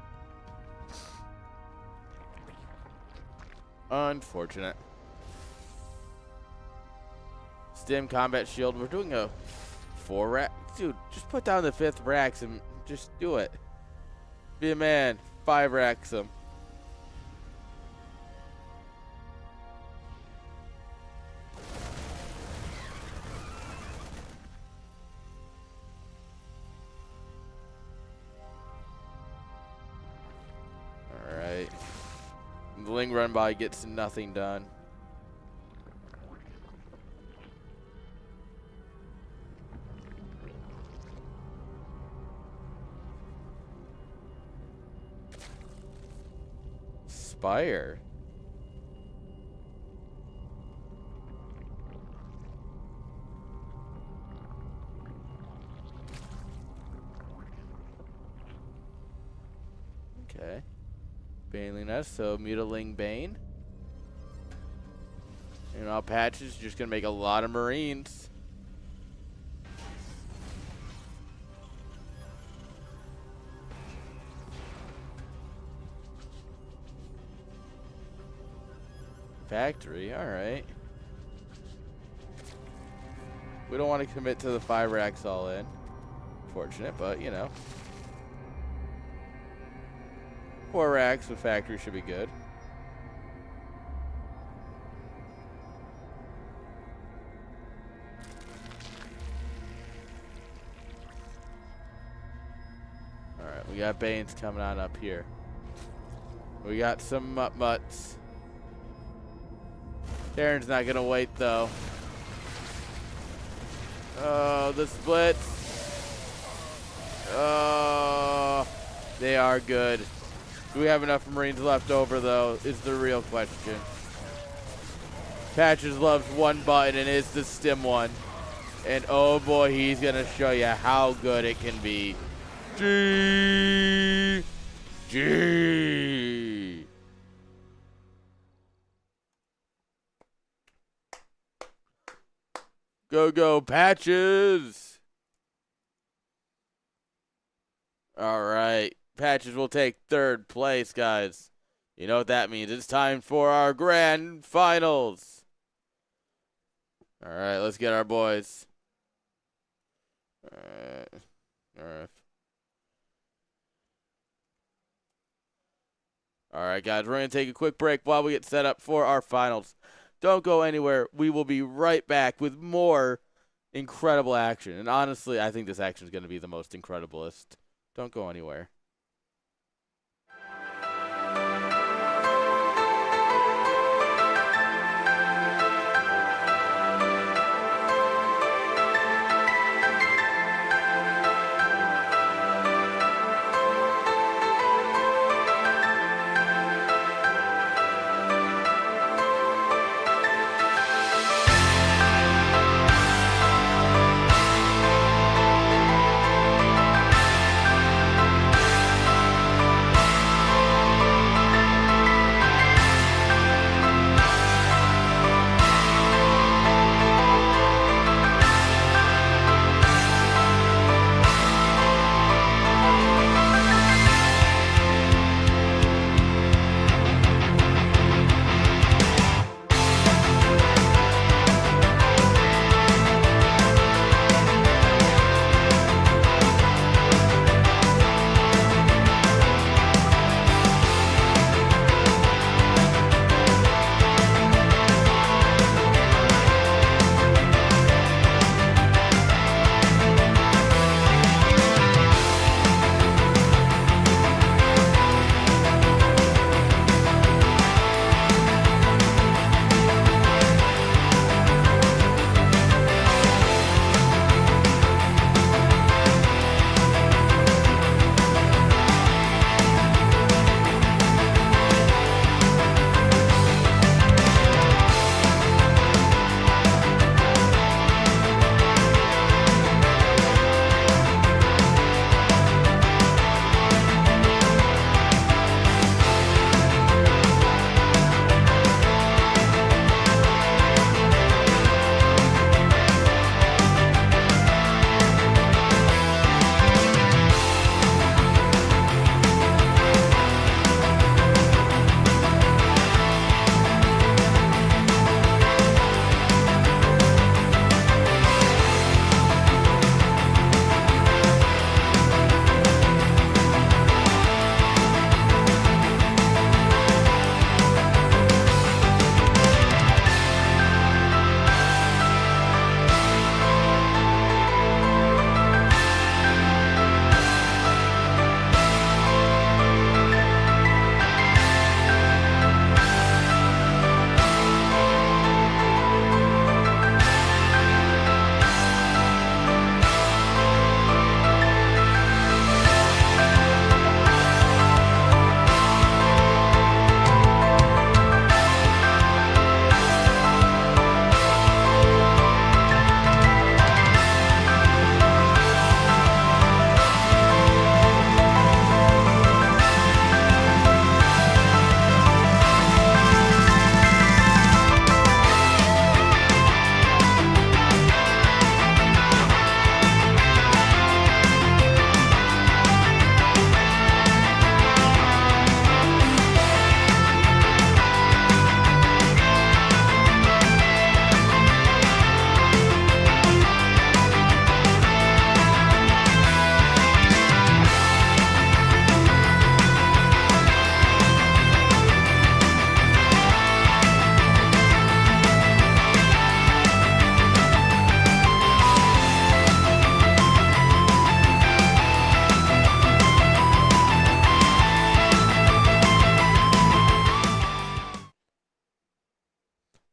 Unfortunate. Stim combat shield. We're doing a 4 rack. Dude, just put down the 5th racks and just do it. Be a man. 5 racks them. Alright. The Ling run by gets nothing done. Spire. Okay. Baneling us, so Mutiling Bane. And all patches, just gonna make a lot of Marines. Factory, alright. We don't want to commit to the 5 racks all in. Fortunate, but you know. 4 racks with factory should be good. Alright, we got Banes coming on up here. We got some mutts. Terran's not gonna wait though. Oh, the splits. Oh, they are good. Do we have enough Marines left over though, is the real question. Patches loves one button and it's the stim one. And oh boy, he's gonna show you how good it can be. G. Go, go, Patches. All right. Patches will take 3rd place, guys. You know what that means. It's time for our grand finals. All right, let's get our boys. All right. All right, guys, we're going to take a quick break while we get set up for our finals. Don't go anywhere. We will be right back with more incredible action. And honestly, I think this action is going to be the most incrediblest. Don't go anywhere.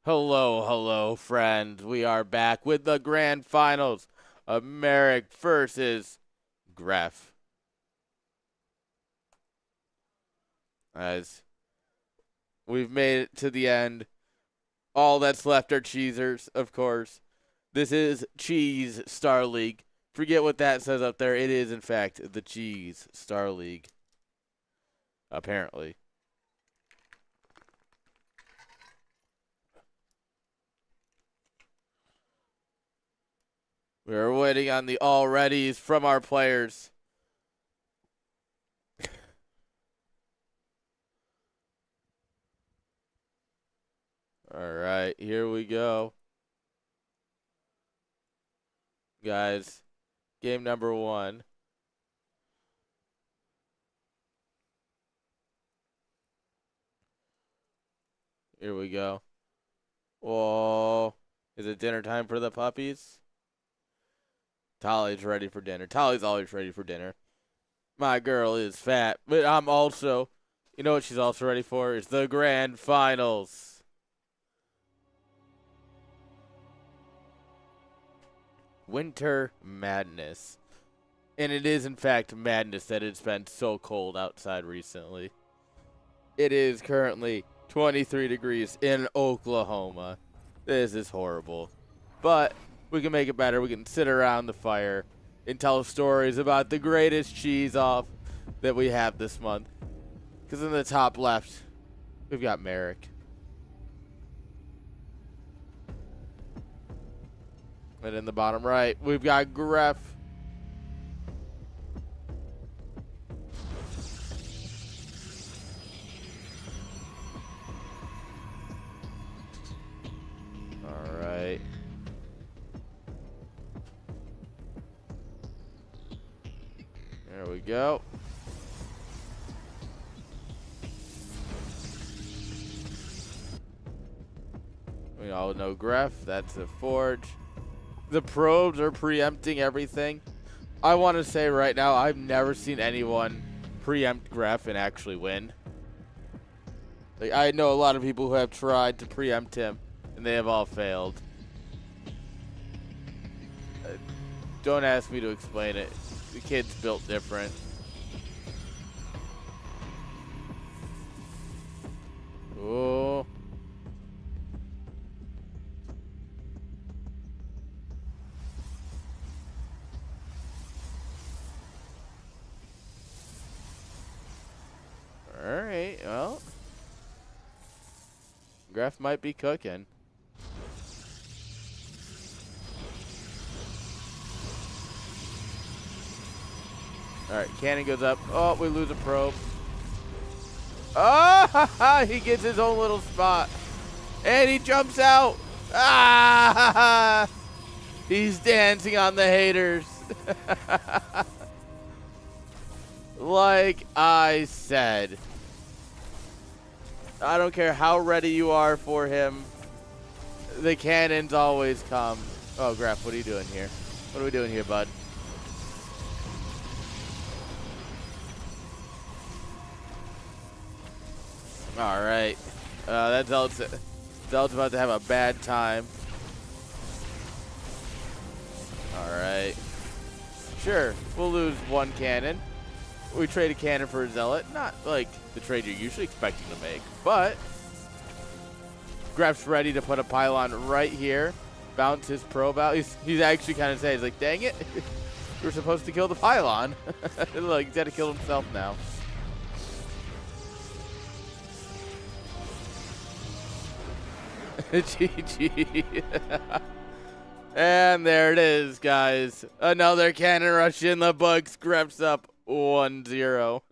Hello, hello, friends. We are back with the grand finals of Merrick versus Gref. As we've made it to the end, all that's left are cheesers, of course. This is Cheese Star League. Forget what that says up there. It is, in fact, the Cheese Star League. Apparently. We're waiting on the alreadies from our players. All right, here we go. Guys, game number 1. Here we go. Whoa. Is it dinner time for the puppies? Tolly's ready for dinner. Tolly's always ready for dinner. My girl is fat, but I'm also, you know what she's also ready for? Is the grand finals. Winter madness. And it is, in fact, madness that it's been so cold outside recently. It is currently 23 degrees in Oklahoma. This is horrible. But we can make it better. We can sit around the fire and tell stories about the greatest cheese off that we have this month. Because in the top left, we've got Merrick. And in the bottom right, we've got Gref. All right. There we go. We all know Gref. That's a forge. The probes are preempting everything. I want to say right now, I've never seen anyone preempt Gref and actually win. Like, I know a lot of people who have tried to preempt him, and they have all failed. Don't ask me to explain it. The kid's built different. Oh. Alright, well. Gref might be cooking. Alright, cannon goes up. Oh, we lose a probe. Oh, he gets his own little spot. And he jumps out. Ah, he's dancing on the haters. Like I said. I don't care how ready you are for him. The cannons always come. Oh, Graf, what are you doing here? What are we doing here, bud? All right. That Zealot's about to have a bad time. All right. Sure, we'll lose one cannon. We trade a cannon for a Zealot. Not like the trade you're usually expecting to make, but Gref's ready to put a pylon right here. Bounce his probe out. He's actually kind of saying, he's like, dang it. You were supposed to kill the pylon. Look, he's got to kill himself now. GG. And there it is, guys. Another cannon rush in the books. Gref's up 1-0.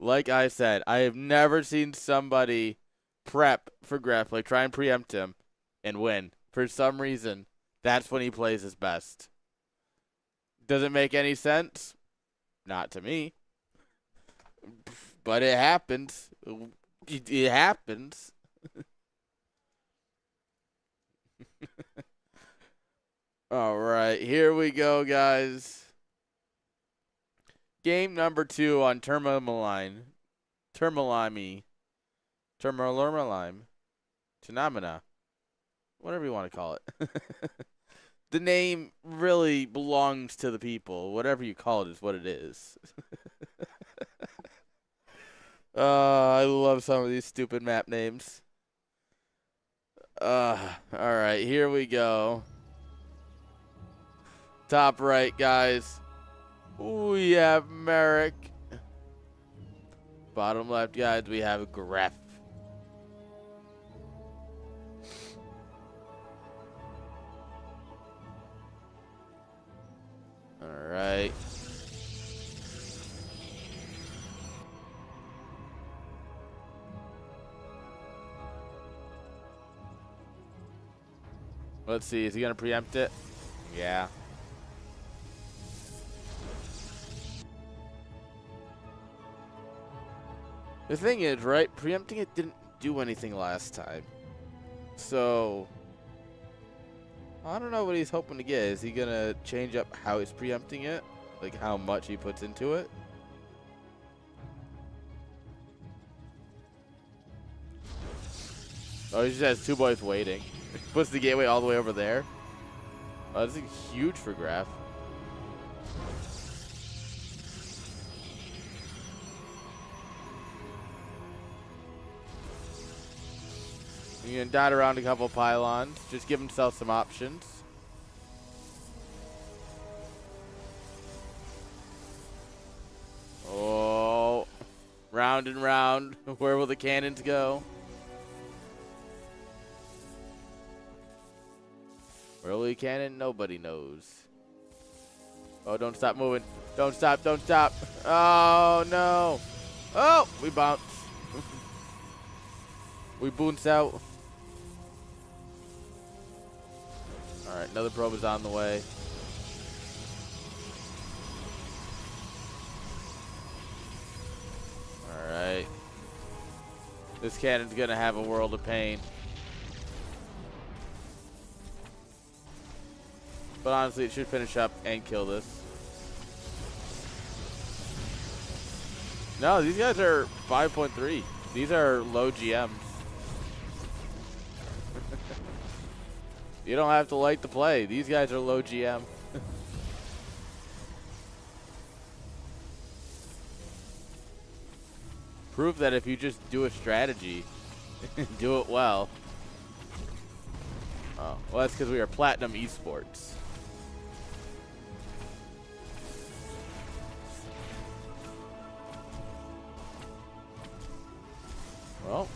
Like I said, I have never seen somebody prep for Gref, like try and preempt him and win. For some reason, that's when he plays his best. Does it make any sense? Not to me. But it happens. It happens. All right, here we go, guys. Game number 2 on Termalami. Termalurmalime. Phenomena. Whatever you want to call it. The name really belongs to the people. Whatever you call it is what it is. I love some of these stupid map names. Alright, here we go. Top right, guys. We have Merrick. Bottom left, guys, we have Gref. Alright. Let's see, is he going to preempt it? Yeah. The thing is, right, preempting it didn't do anything last time. So, I don't know what he's hoping to get. Is he going to change up how he's preempting it? Like how much he puts into it? Oh, he just has two boys waiting. Puts the gateway all the way over there. Oh, this is huge for Graf. You can dot around a couple pylons. Just give himself some options. Oh, round and round. Where will the cannons go? Where will the cannon? Nobody knows. Oh, don't stop moving. Don't stop, don't stop. Oh, no. Oh, we bounced. We bounce out. All right, another probe is on the way. All right. This cannon's going to have a world of pain. But honestly, it should finish up and kill this. No, these guys are 5.3. These are low GMs. You don't have to like the play. These guys are low GM. Proof that if you just do a strategy, do it well. Oh, well, that's because we are Platinum Esports. Well,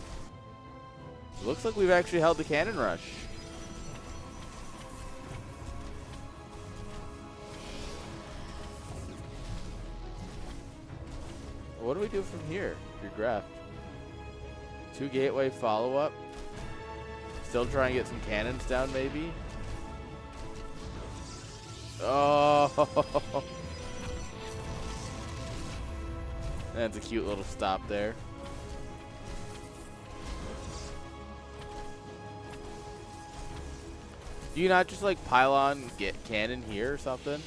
looks like we've actually held the cannon rush. What do we do from here? Your graph. 2 gateway follow-up. Still try and get some cannons down, maybe. Oh, that's a cute little stop there. Do you not just like pylon get cannon here or something?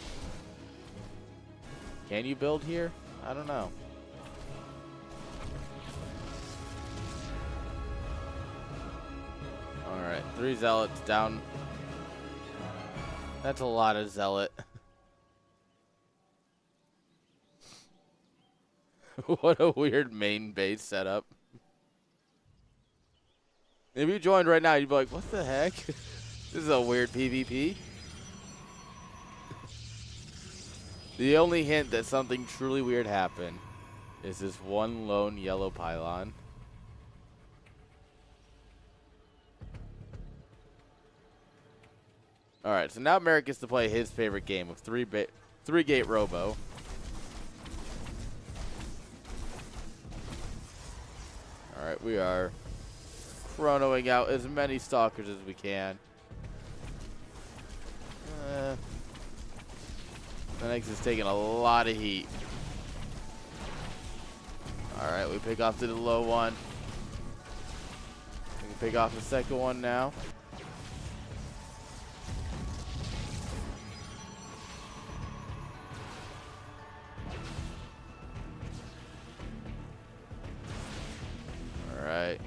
Can you build here? I don't know. Alright, 3 zealots down. That's a lot of zealot. What a weird main base setup. If you joined right now, you'd be like, what the heck? This is a weird PvP. The only hint that something truly weird happened is this one lone yellow pylon. Alright, so now Merrick gets to play his favorite game of 3-gate robo. Alright, we are chronoing out as many stalkers as we can. The next is taking a lot of heat. Alright, we pick off to the low one. We can pick off the second one now. Alright.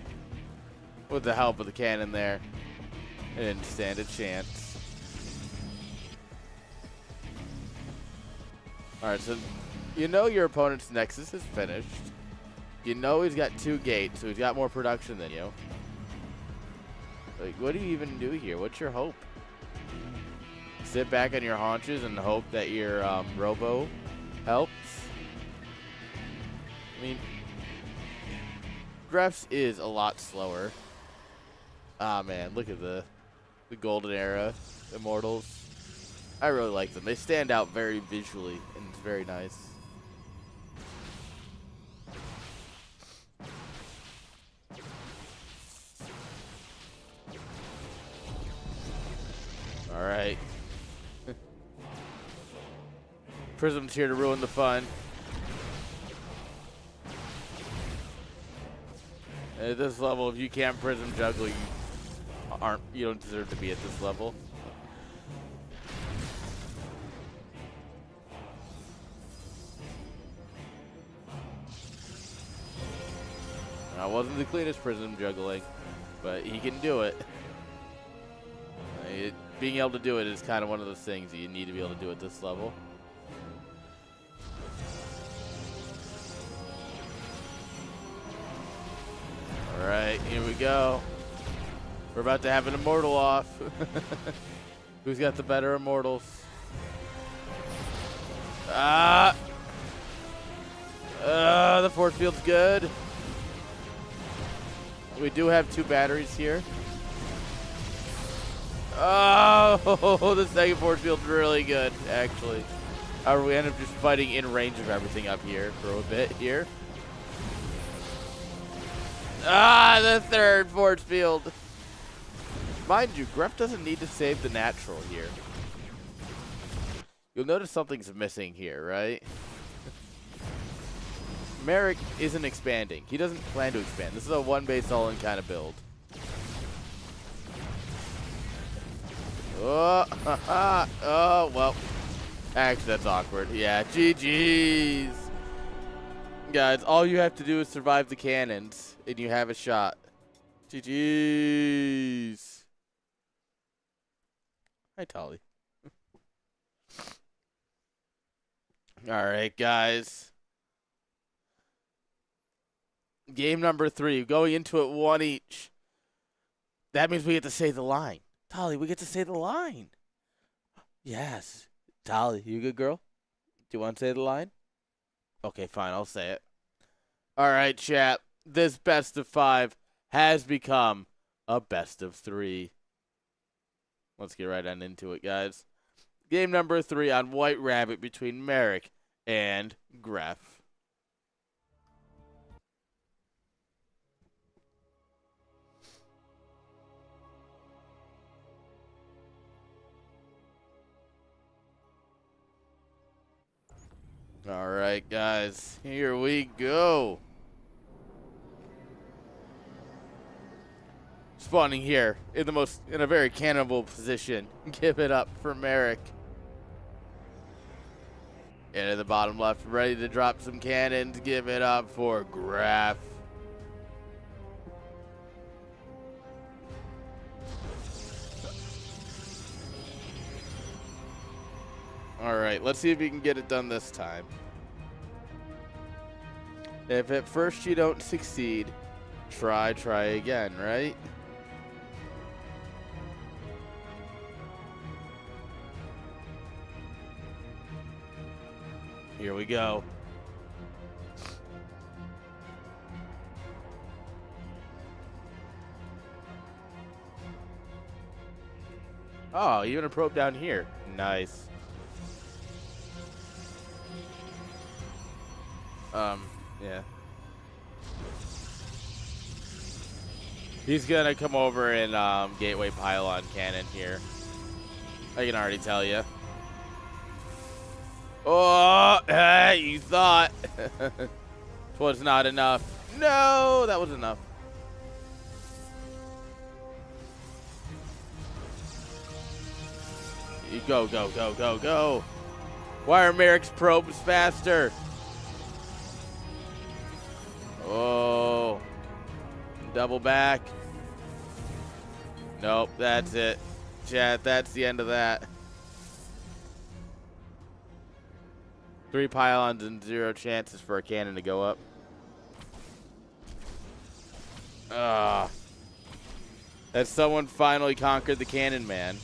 with the help of the cannon there. It didn't stand a chance. Alright, so you know your opponent's Nexus is finished. You know he's got 2 gates, so he's got more production than you. Like, what do you even do here? What's your hope? Sit back on your haunches and hope that your robo helps? I mean, Gref's is a lot slower. Ah, man, look at the Golden Era Immortals. I really like them. They stand out very visually, and it's very nice. All right. Prism's here to ruin the fun. At this level, if you can't Prism juggle, you don't deserve to be at this level. That wasn't the cleanest Prism juggling, but he can do it. Being able to do it is kind of one of those things that you need to be able to do at this level. All right, here we go. We're about to have an Immortal off. Who's got the better Immortals? The force field's good. We do have 2 batteries here. Oh, the second force field's really good, actually. However, we end up just fighting in range of everything up here for a bit here. The third force field. Mind you, Gref doesn't need to save the natural here. You'll notice something's missing here, right? Merrick isn't expanding. He doesn't plan to expand. This is a 1 base all-in kind of build. Oh, well. Actually, that's awkward. Yeah, GG's. Guys, all you have to do is survive the cannons, and you have a shot. GG's. Hi, Tolly. All right, guys. Game number 3. Going into it 1 each. That means we get to say the line. Tolly, we get to say the line. Yes. Tolly, you a good girl? Do you want to say the line? Okay, fine. I'll say it. All right, chat. This best of 5 has become a best of 3. Let's get right on into it, guys. Game number 3 on White Rabbit between Merrick and Gref. All right, guys, here we go. Spawning here in a very cannibal position. Give it up for Merrick. Into the bottom left, ready to drop some cannons. Give it up for Gref. All right, let's see if we can get it done this time. If at first you don't succeed, try again, right? Here we go. Oh, even a probe down here. Nice. Yeah. He's gonna come over and gateway pylon cannon here. I can already tell you. Oh, hey, you thought. Was not enough. No, that was enough. You go, go, go, go, go. Why are Merrick's probes faster? Oh. Double back. Nope, that's it. Chat, that's the end of that. 3 pylons and 0 chances for a cannon to go up. That someone finally conquered the cannon man.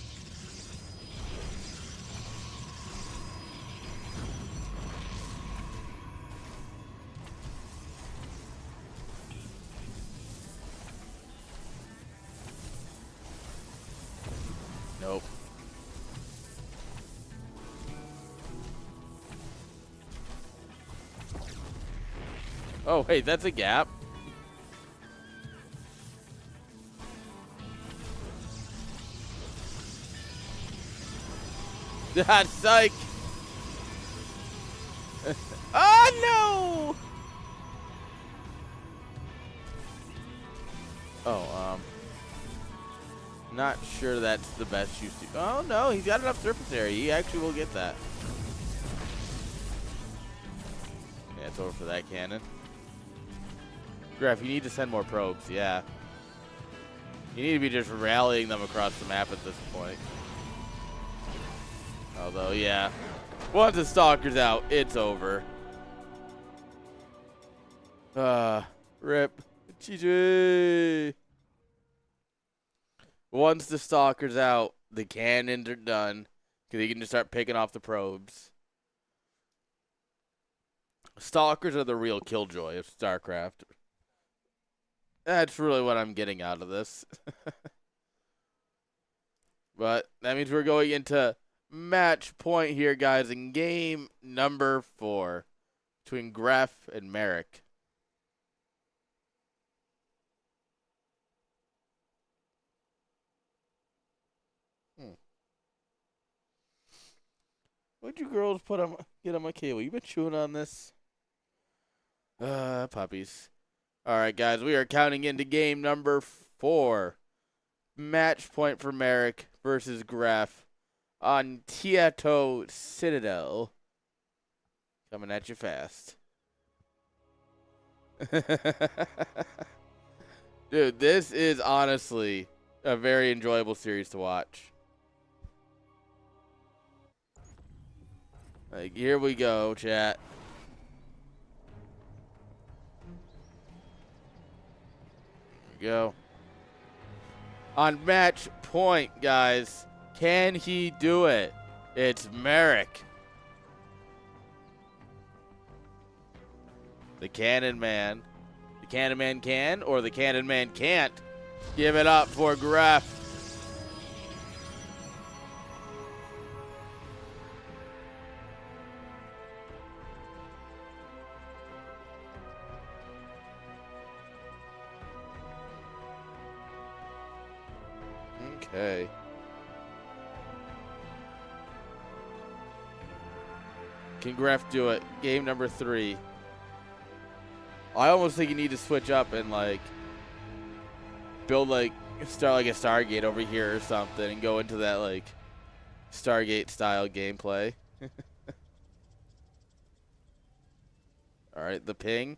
Nope. Oh, hey, that's a gap. Ah, psych. Oh, no. Oh, not sure that's the best use to. Oh, no, he's got enough surface area. He actually will get that. Yeah, it's over for that cannon. Graf, you need to send more probes, yeah. You need to be just rallying them across the map at this point. Although, yeah. Once the Stalker's out, it's over. Rip. GG. Once the Stalker's out, the cannons are done. Because you can just start picking off the probes. Stalkers are the real killjoy of StarCraft. That's really what I'm getting out of this. But that means we're going into match point here, guys, in game number 4 between Graf and Merrick. What'd you girls get on my cable? You been chewing on this? Puppies. All right, guys, we are counting into game number 4. Match point for Merrick versus Graf on Tieto Citadel. Coming at you fast. Dude, this is honestly a very enjoyable series to watch. Like, here we go, chat. Here we go. On match point, guys. Can he do it? It's Merrick. The Cannon Man. The Cannon Man can, or the Cannon Man can't. Give it up for Graf. Okay. Can Graf do it? Game number 3. I almost think you need to switch up and, like, build, like, start, like, a Stargate over here or something and go into that, like, Stargate-style gameplay. All right, the ping.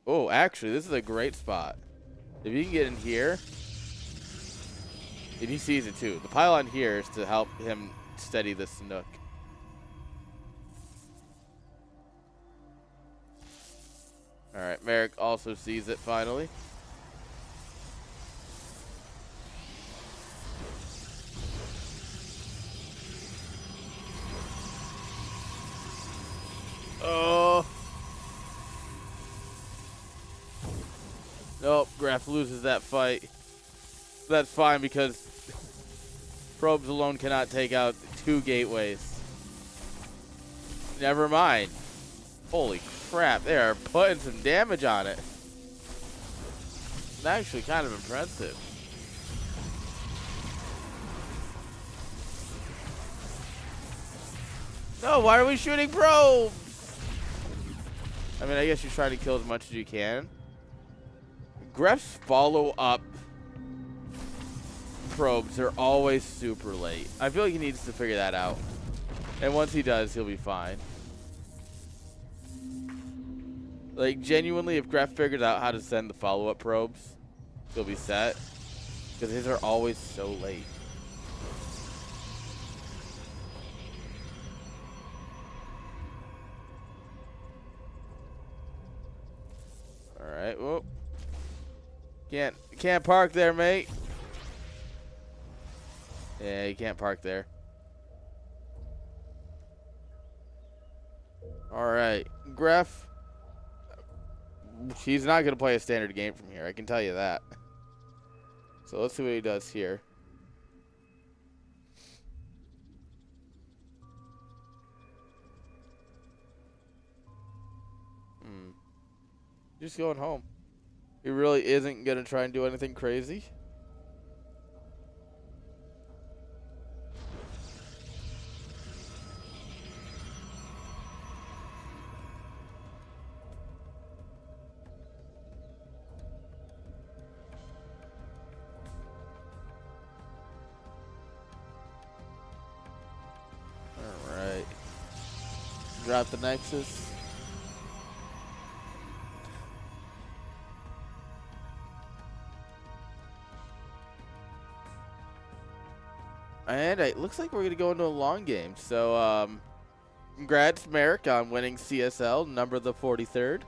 Oh, actually, this is a great spot. If you can get in here, and he sees it too. The pylon here is to help him steady the Snook. All right, Merrick also sees it finally. Oh. Nope, Graf loses that fight. That's fine because probes alone cannot take out 2 gateways. Never mind. Holy crap, they are putting some damage on it. It's actually kind of impressive. No, why are we shooting probes? I mean, I guess you're trying to kill as much as you can. Graf's follow-up probes are always super late. I feel like he needs to figure that out. And once he does, he'll be fine. Like, genuinely, if Graf figures out how to send the follow-up probes, he'll be set. Because his are always so late. Alright, whoop. Can't park there, mate. Yeah, you can't park there. Alright. Gref. He's not going to play a standard game from here. I can tell you that. So let's see what he does here. Just going home. He really isn't going to try and do anything crazy. Alright. Drop the Nexus. And it looks like we're going to go into a long game. So, congrats, Merrick, on winning CSL, number the 43rd.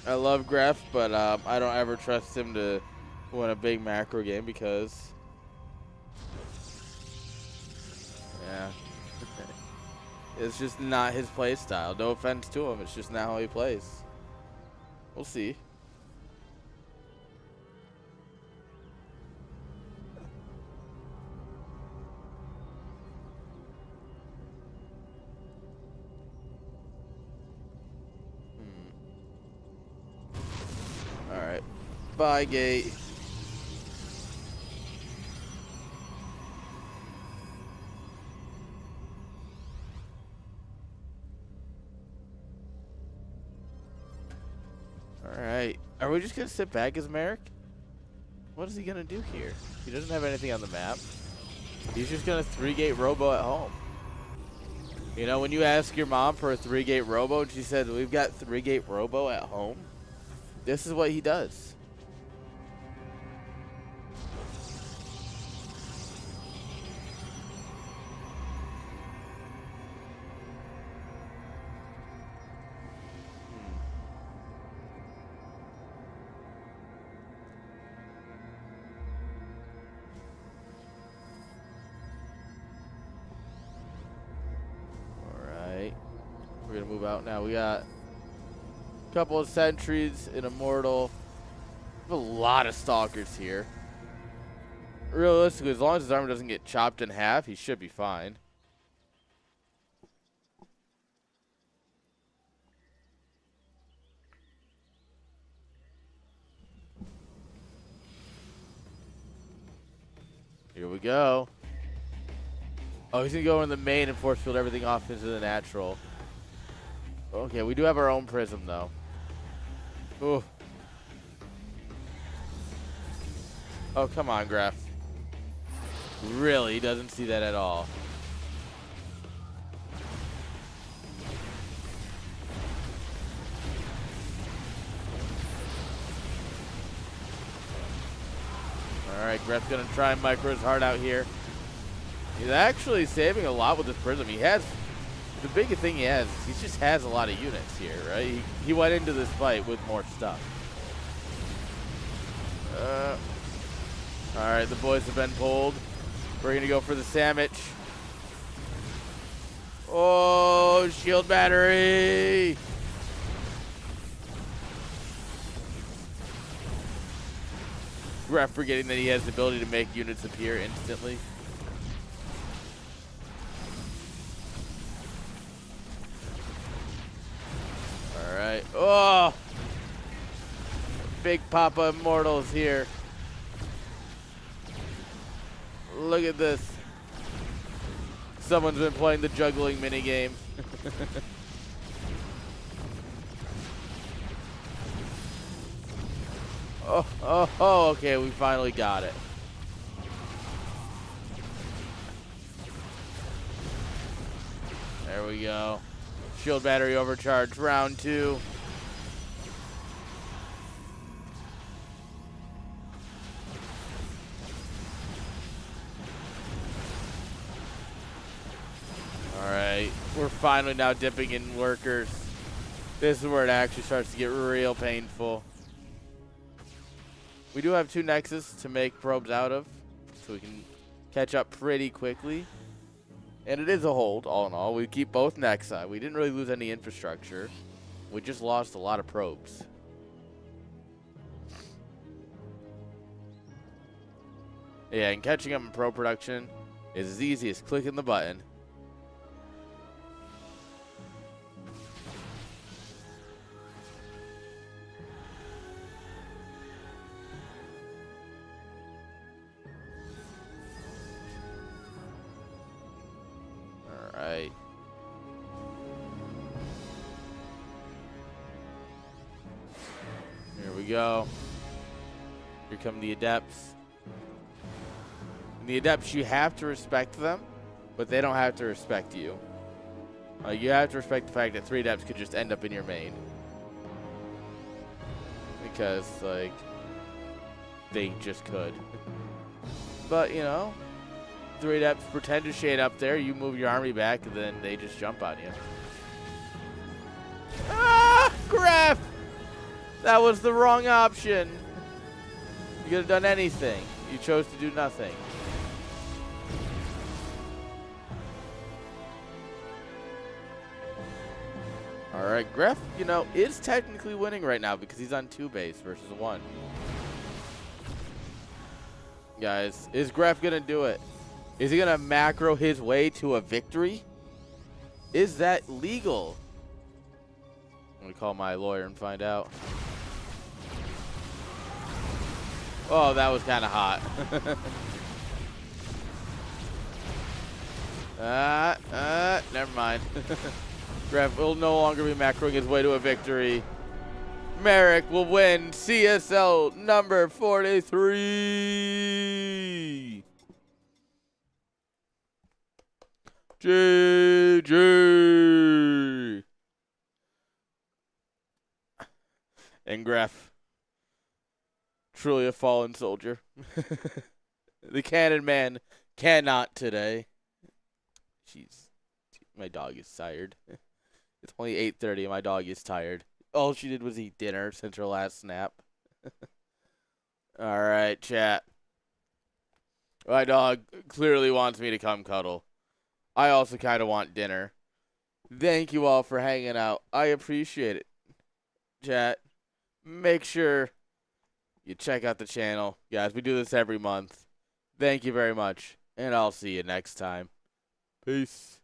I love Gref, but I don't ever trust him to win a big macro game because... Yeah. It's just not his play style. No offense to him. It's just not how he plays. We'll see. Alright. Bye, Gate. Alright. Are we just going to sit back as Merrick? What is he going to do here? He doesn't have anything on the map. He's just going to 3-gate robo at home. You know, when you ask your mom for a 3-gate robo and she said, we've got 3-gate robo at home, this is what he does. We're going to move out now. We got a couple of sentries, an immortal. We have a lot of stalkers here. Realistically, as long as his armor doesn't get chopped in half, he should be fine. Here we go. Oh, he's going to go in the main and force field everything off into the natural. Okay, we do have our own prism, though. Ooh. Oh, come on, Gref. Really? He doesn't see that at all. Alright, Gref's going to try and micro his heart out here. He's actually saving a lot with this prism. He has... The biggest thing he has is he just has a lot of units here, right? He went into this fight with more stuff. Alright, the boys have been pulled. We're going to go for the sandwich. Oh, shield battery! Gref forgetting that he has the ability to make units appear instantly. Alright. Oh! Big Papa Immortals here. Look at this. Someone's been playing the juggling minigame. Oh, okay, we finally got it. There we go. Shield battery overcharge, round 2. Alright, we're finally now dipping in workers. This is where it actually starts to get real painful. We do have 2 Nexus to make probes out of, so we can catch up pretty quickly. And it is a hold, all in all. We keep both Nexi. We didn't really lose any infrastructure. We just lost a lot of probes. Yeah, and catching up in probe production is as easy as clicking the button. Alright. Here we go. Here come the Adepts. And the Adepts, you have to respect them, but they don't have to respect you. You have to respect the fact that 3 Adepts could just end up in your main. Because, like, they just could. But, you know, 3 Adepts pretend to shade up there, you move your army back, and then they just jump on you. Ah! Graf! That was the wrong option. You could have done anything. You chose to do nothing. Alright, Gref, you know, is technically winning right now because he's on 2 base versus 1. Guys, is Gref going to do it? Is he going to macro his way to a victory? Is that legal? Let me call my lawyer and find out. Oh, that was kind of hot. Never mind. Graf will no longer be macroing his way to a victory. Merrick will win CSL number 43. GG. And Graf, truly a fallen soldier. The cannon man cannot today. Jeez, my dog is tired. It's only 8:30 and my dog is tired. All she did was eat dinner since her last snap. All right, chat. My dog clearly wants me to come cuddle. I also kind of want dinner. Thank you all for hanging out. I appreciate it. Chat, make sure you check out the channel. Guys, we do this every month. Thank you very much, and I'll see you next time. Peace.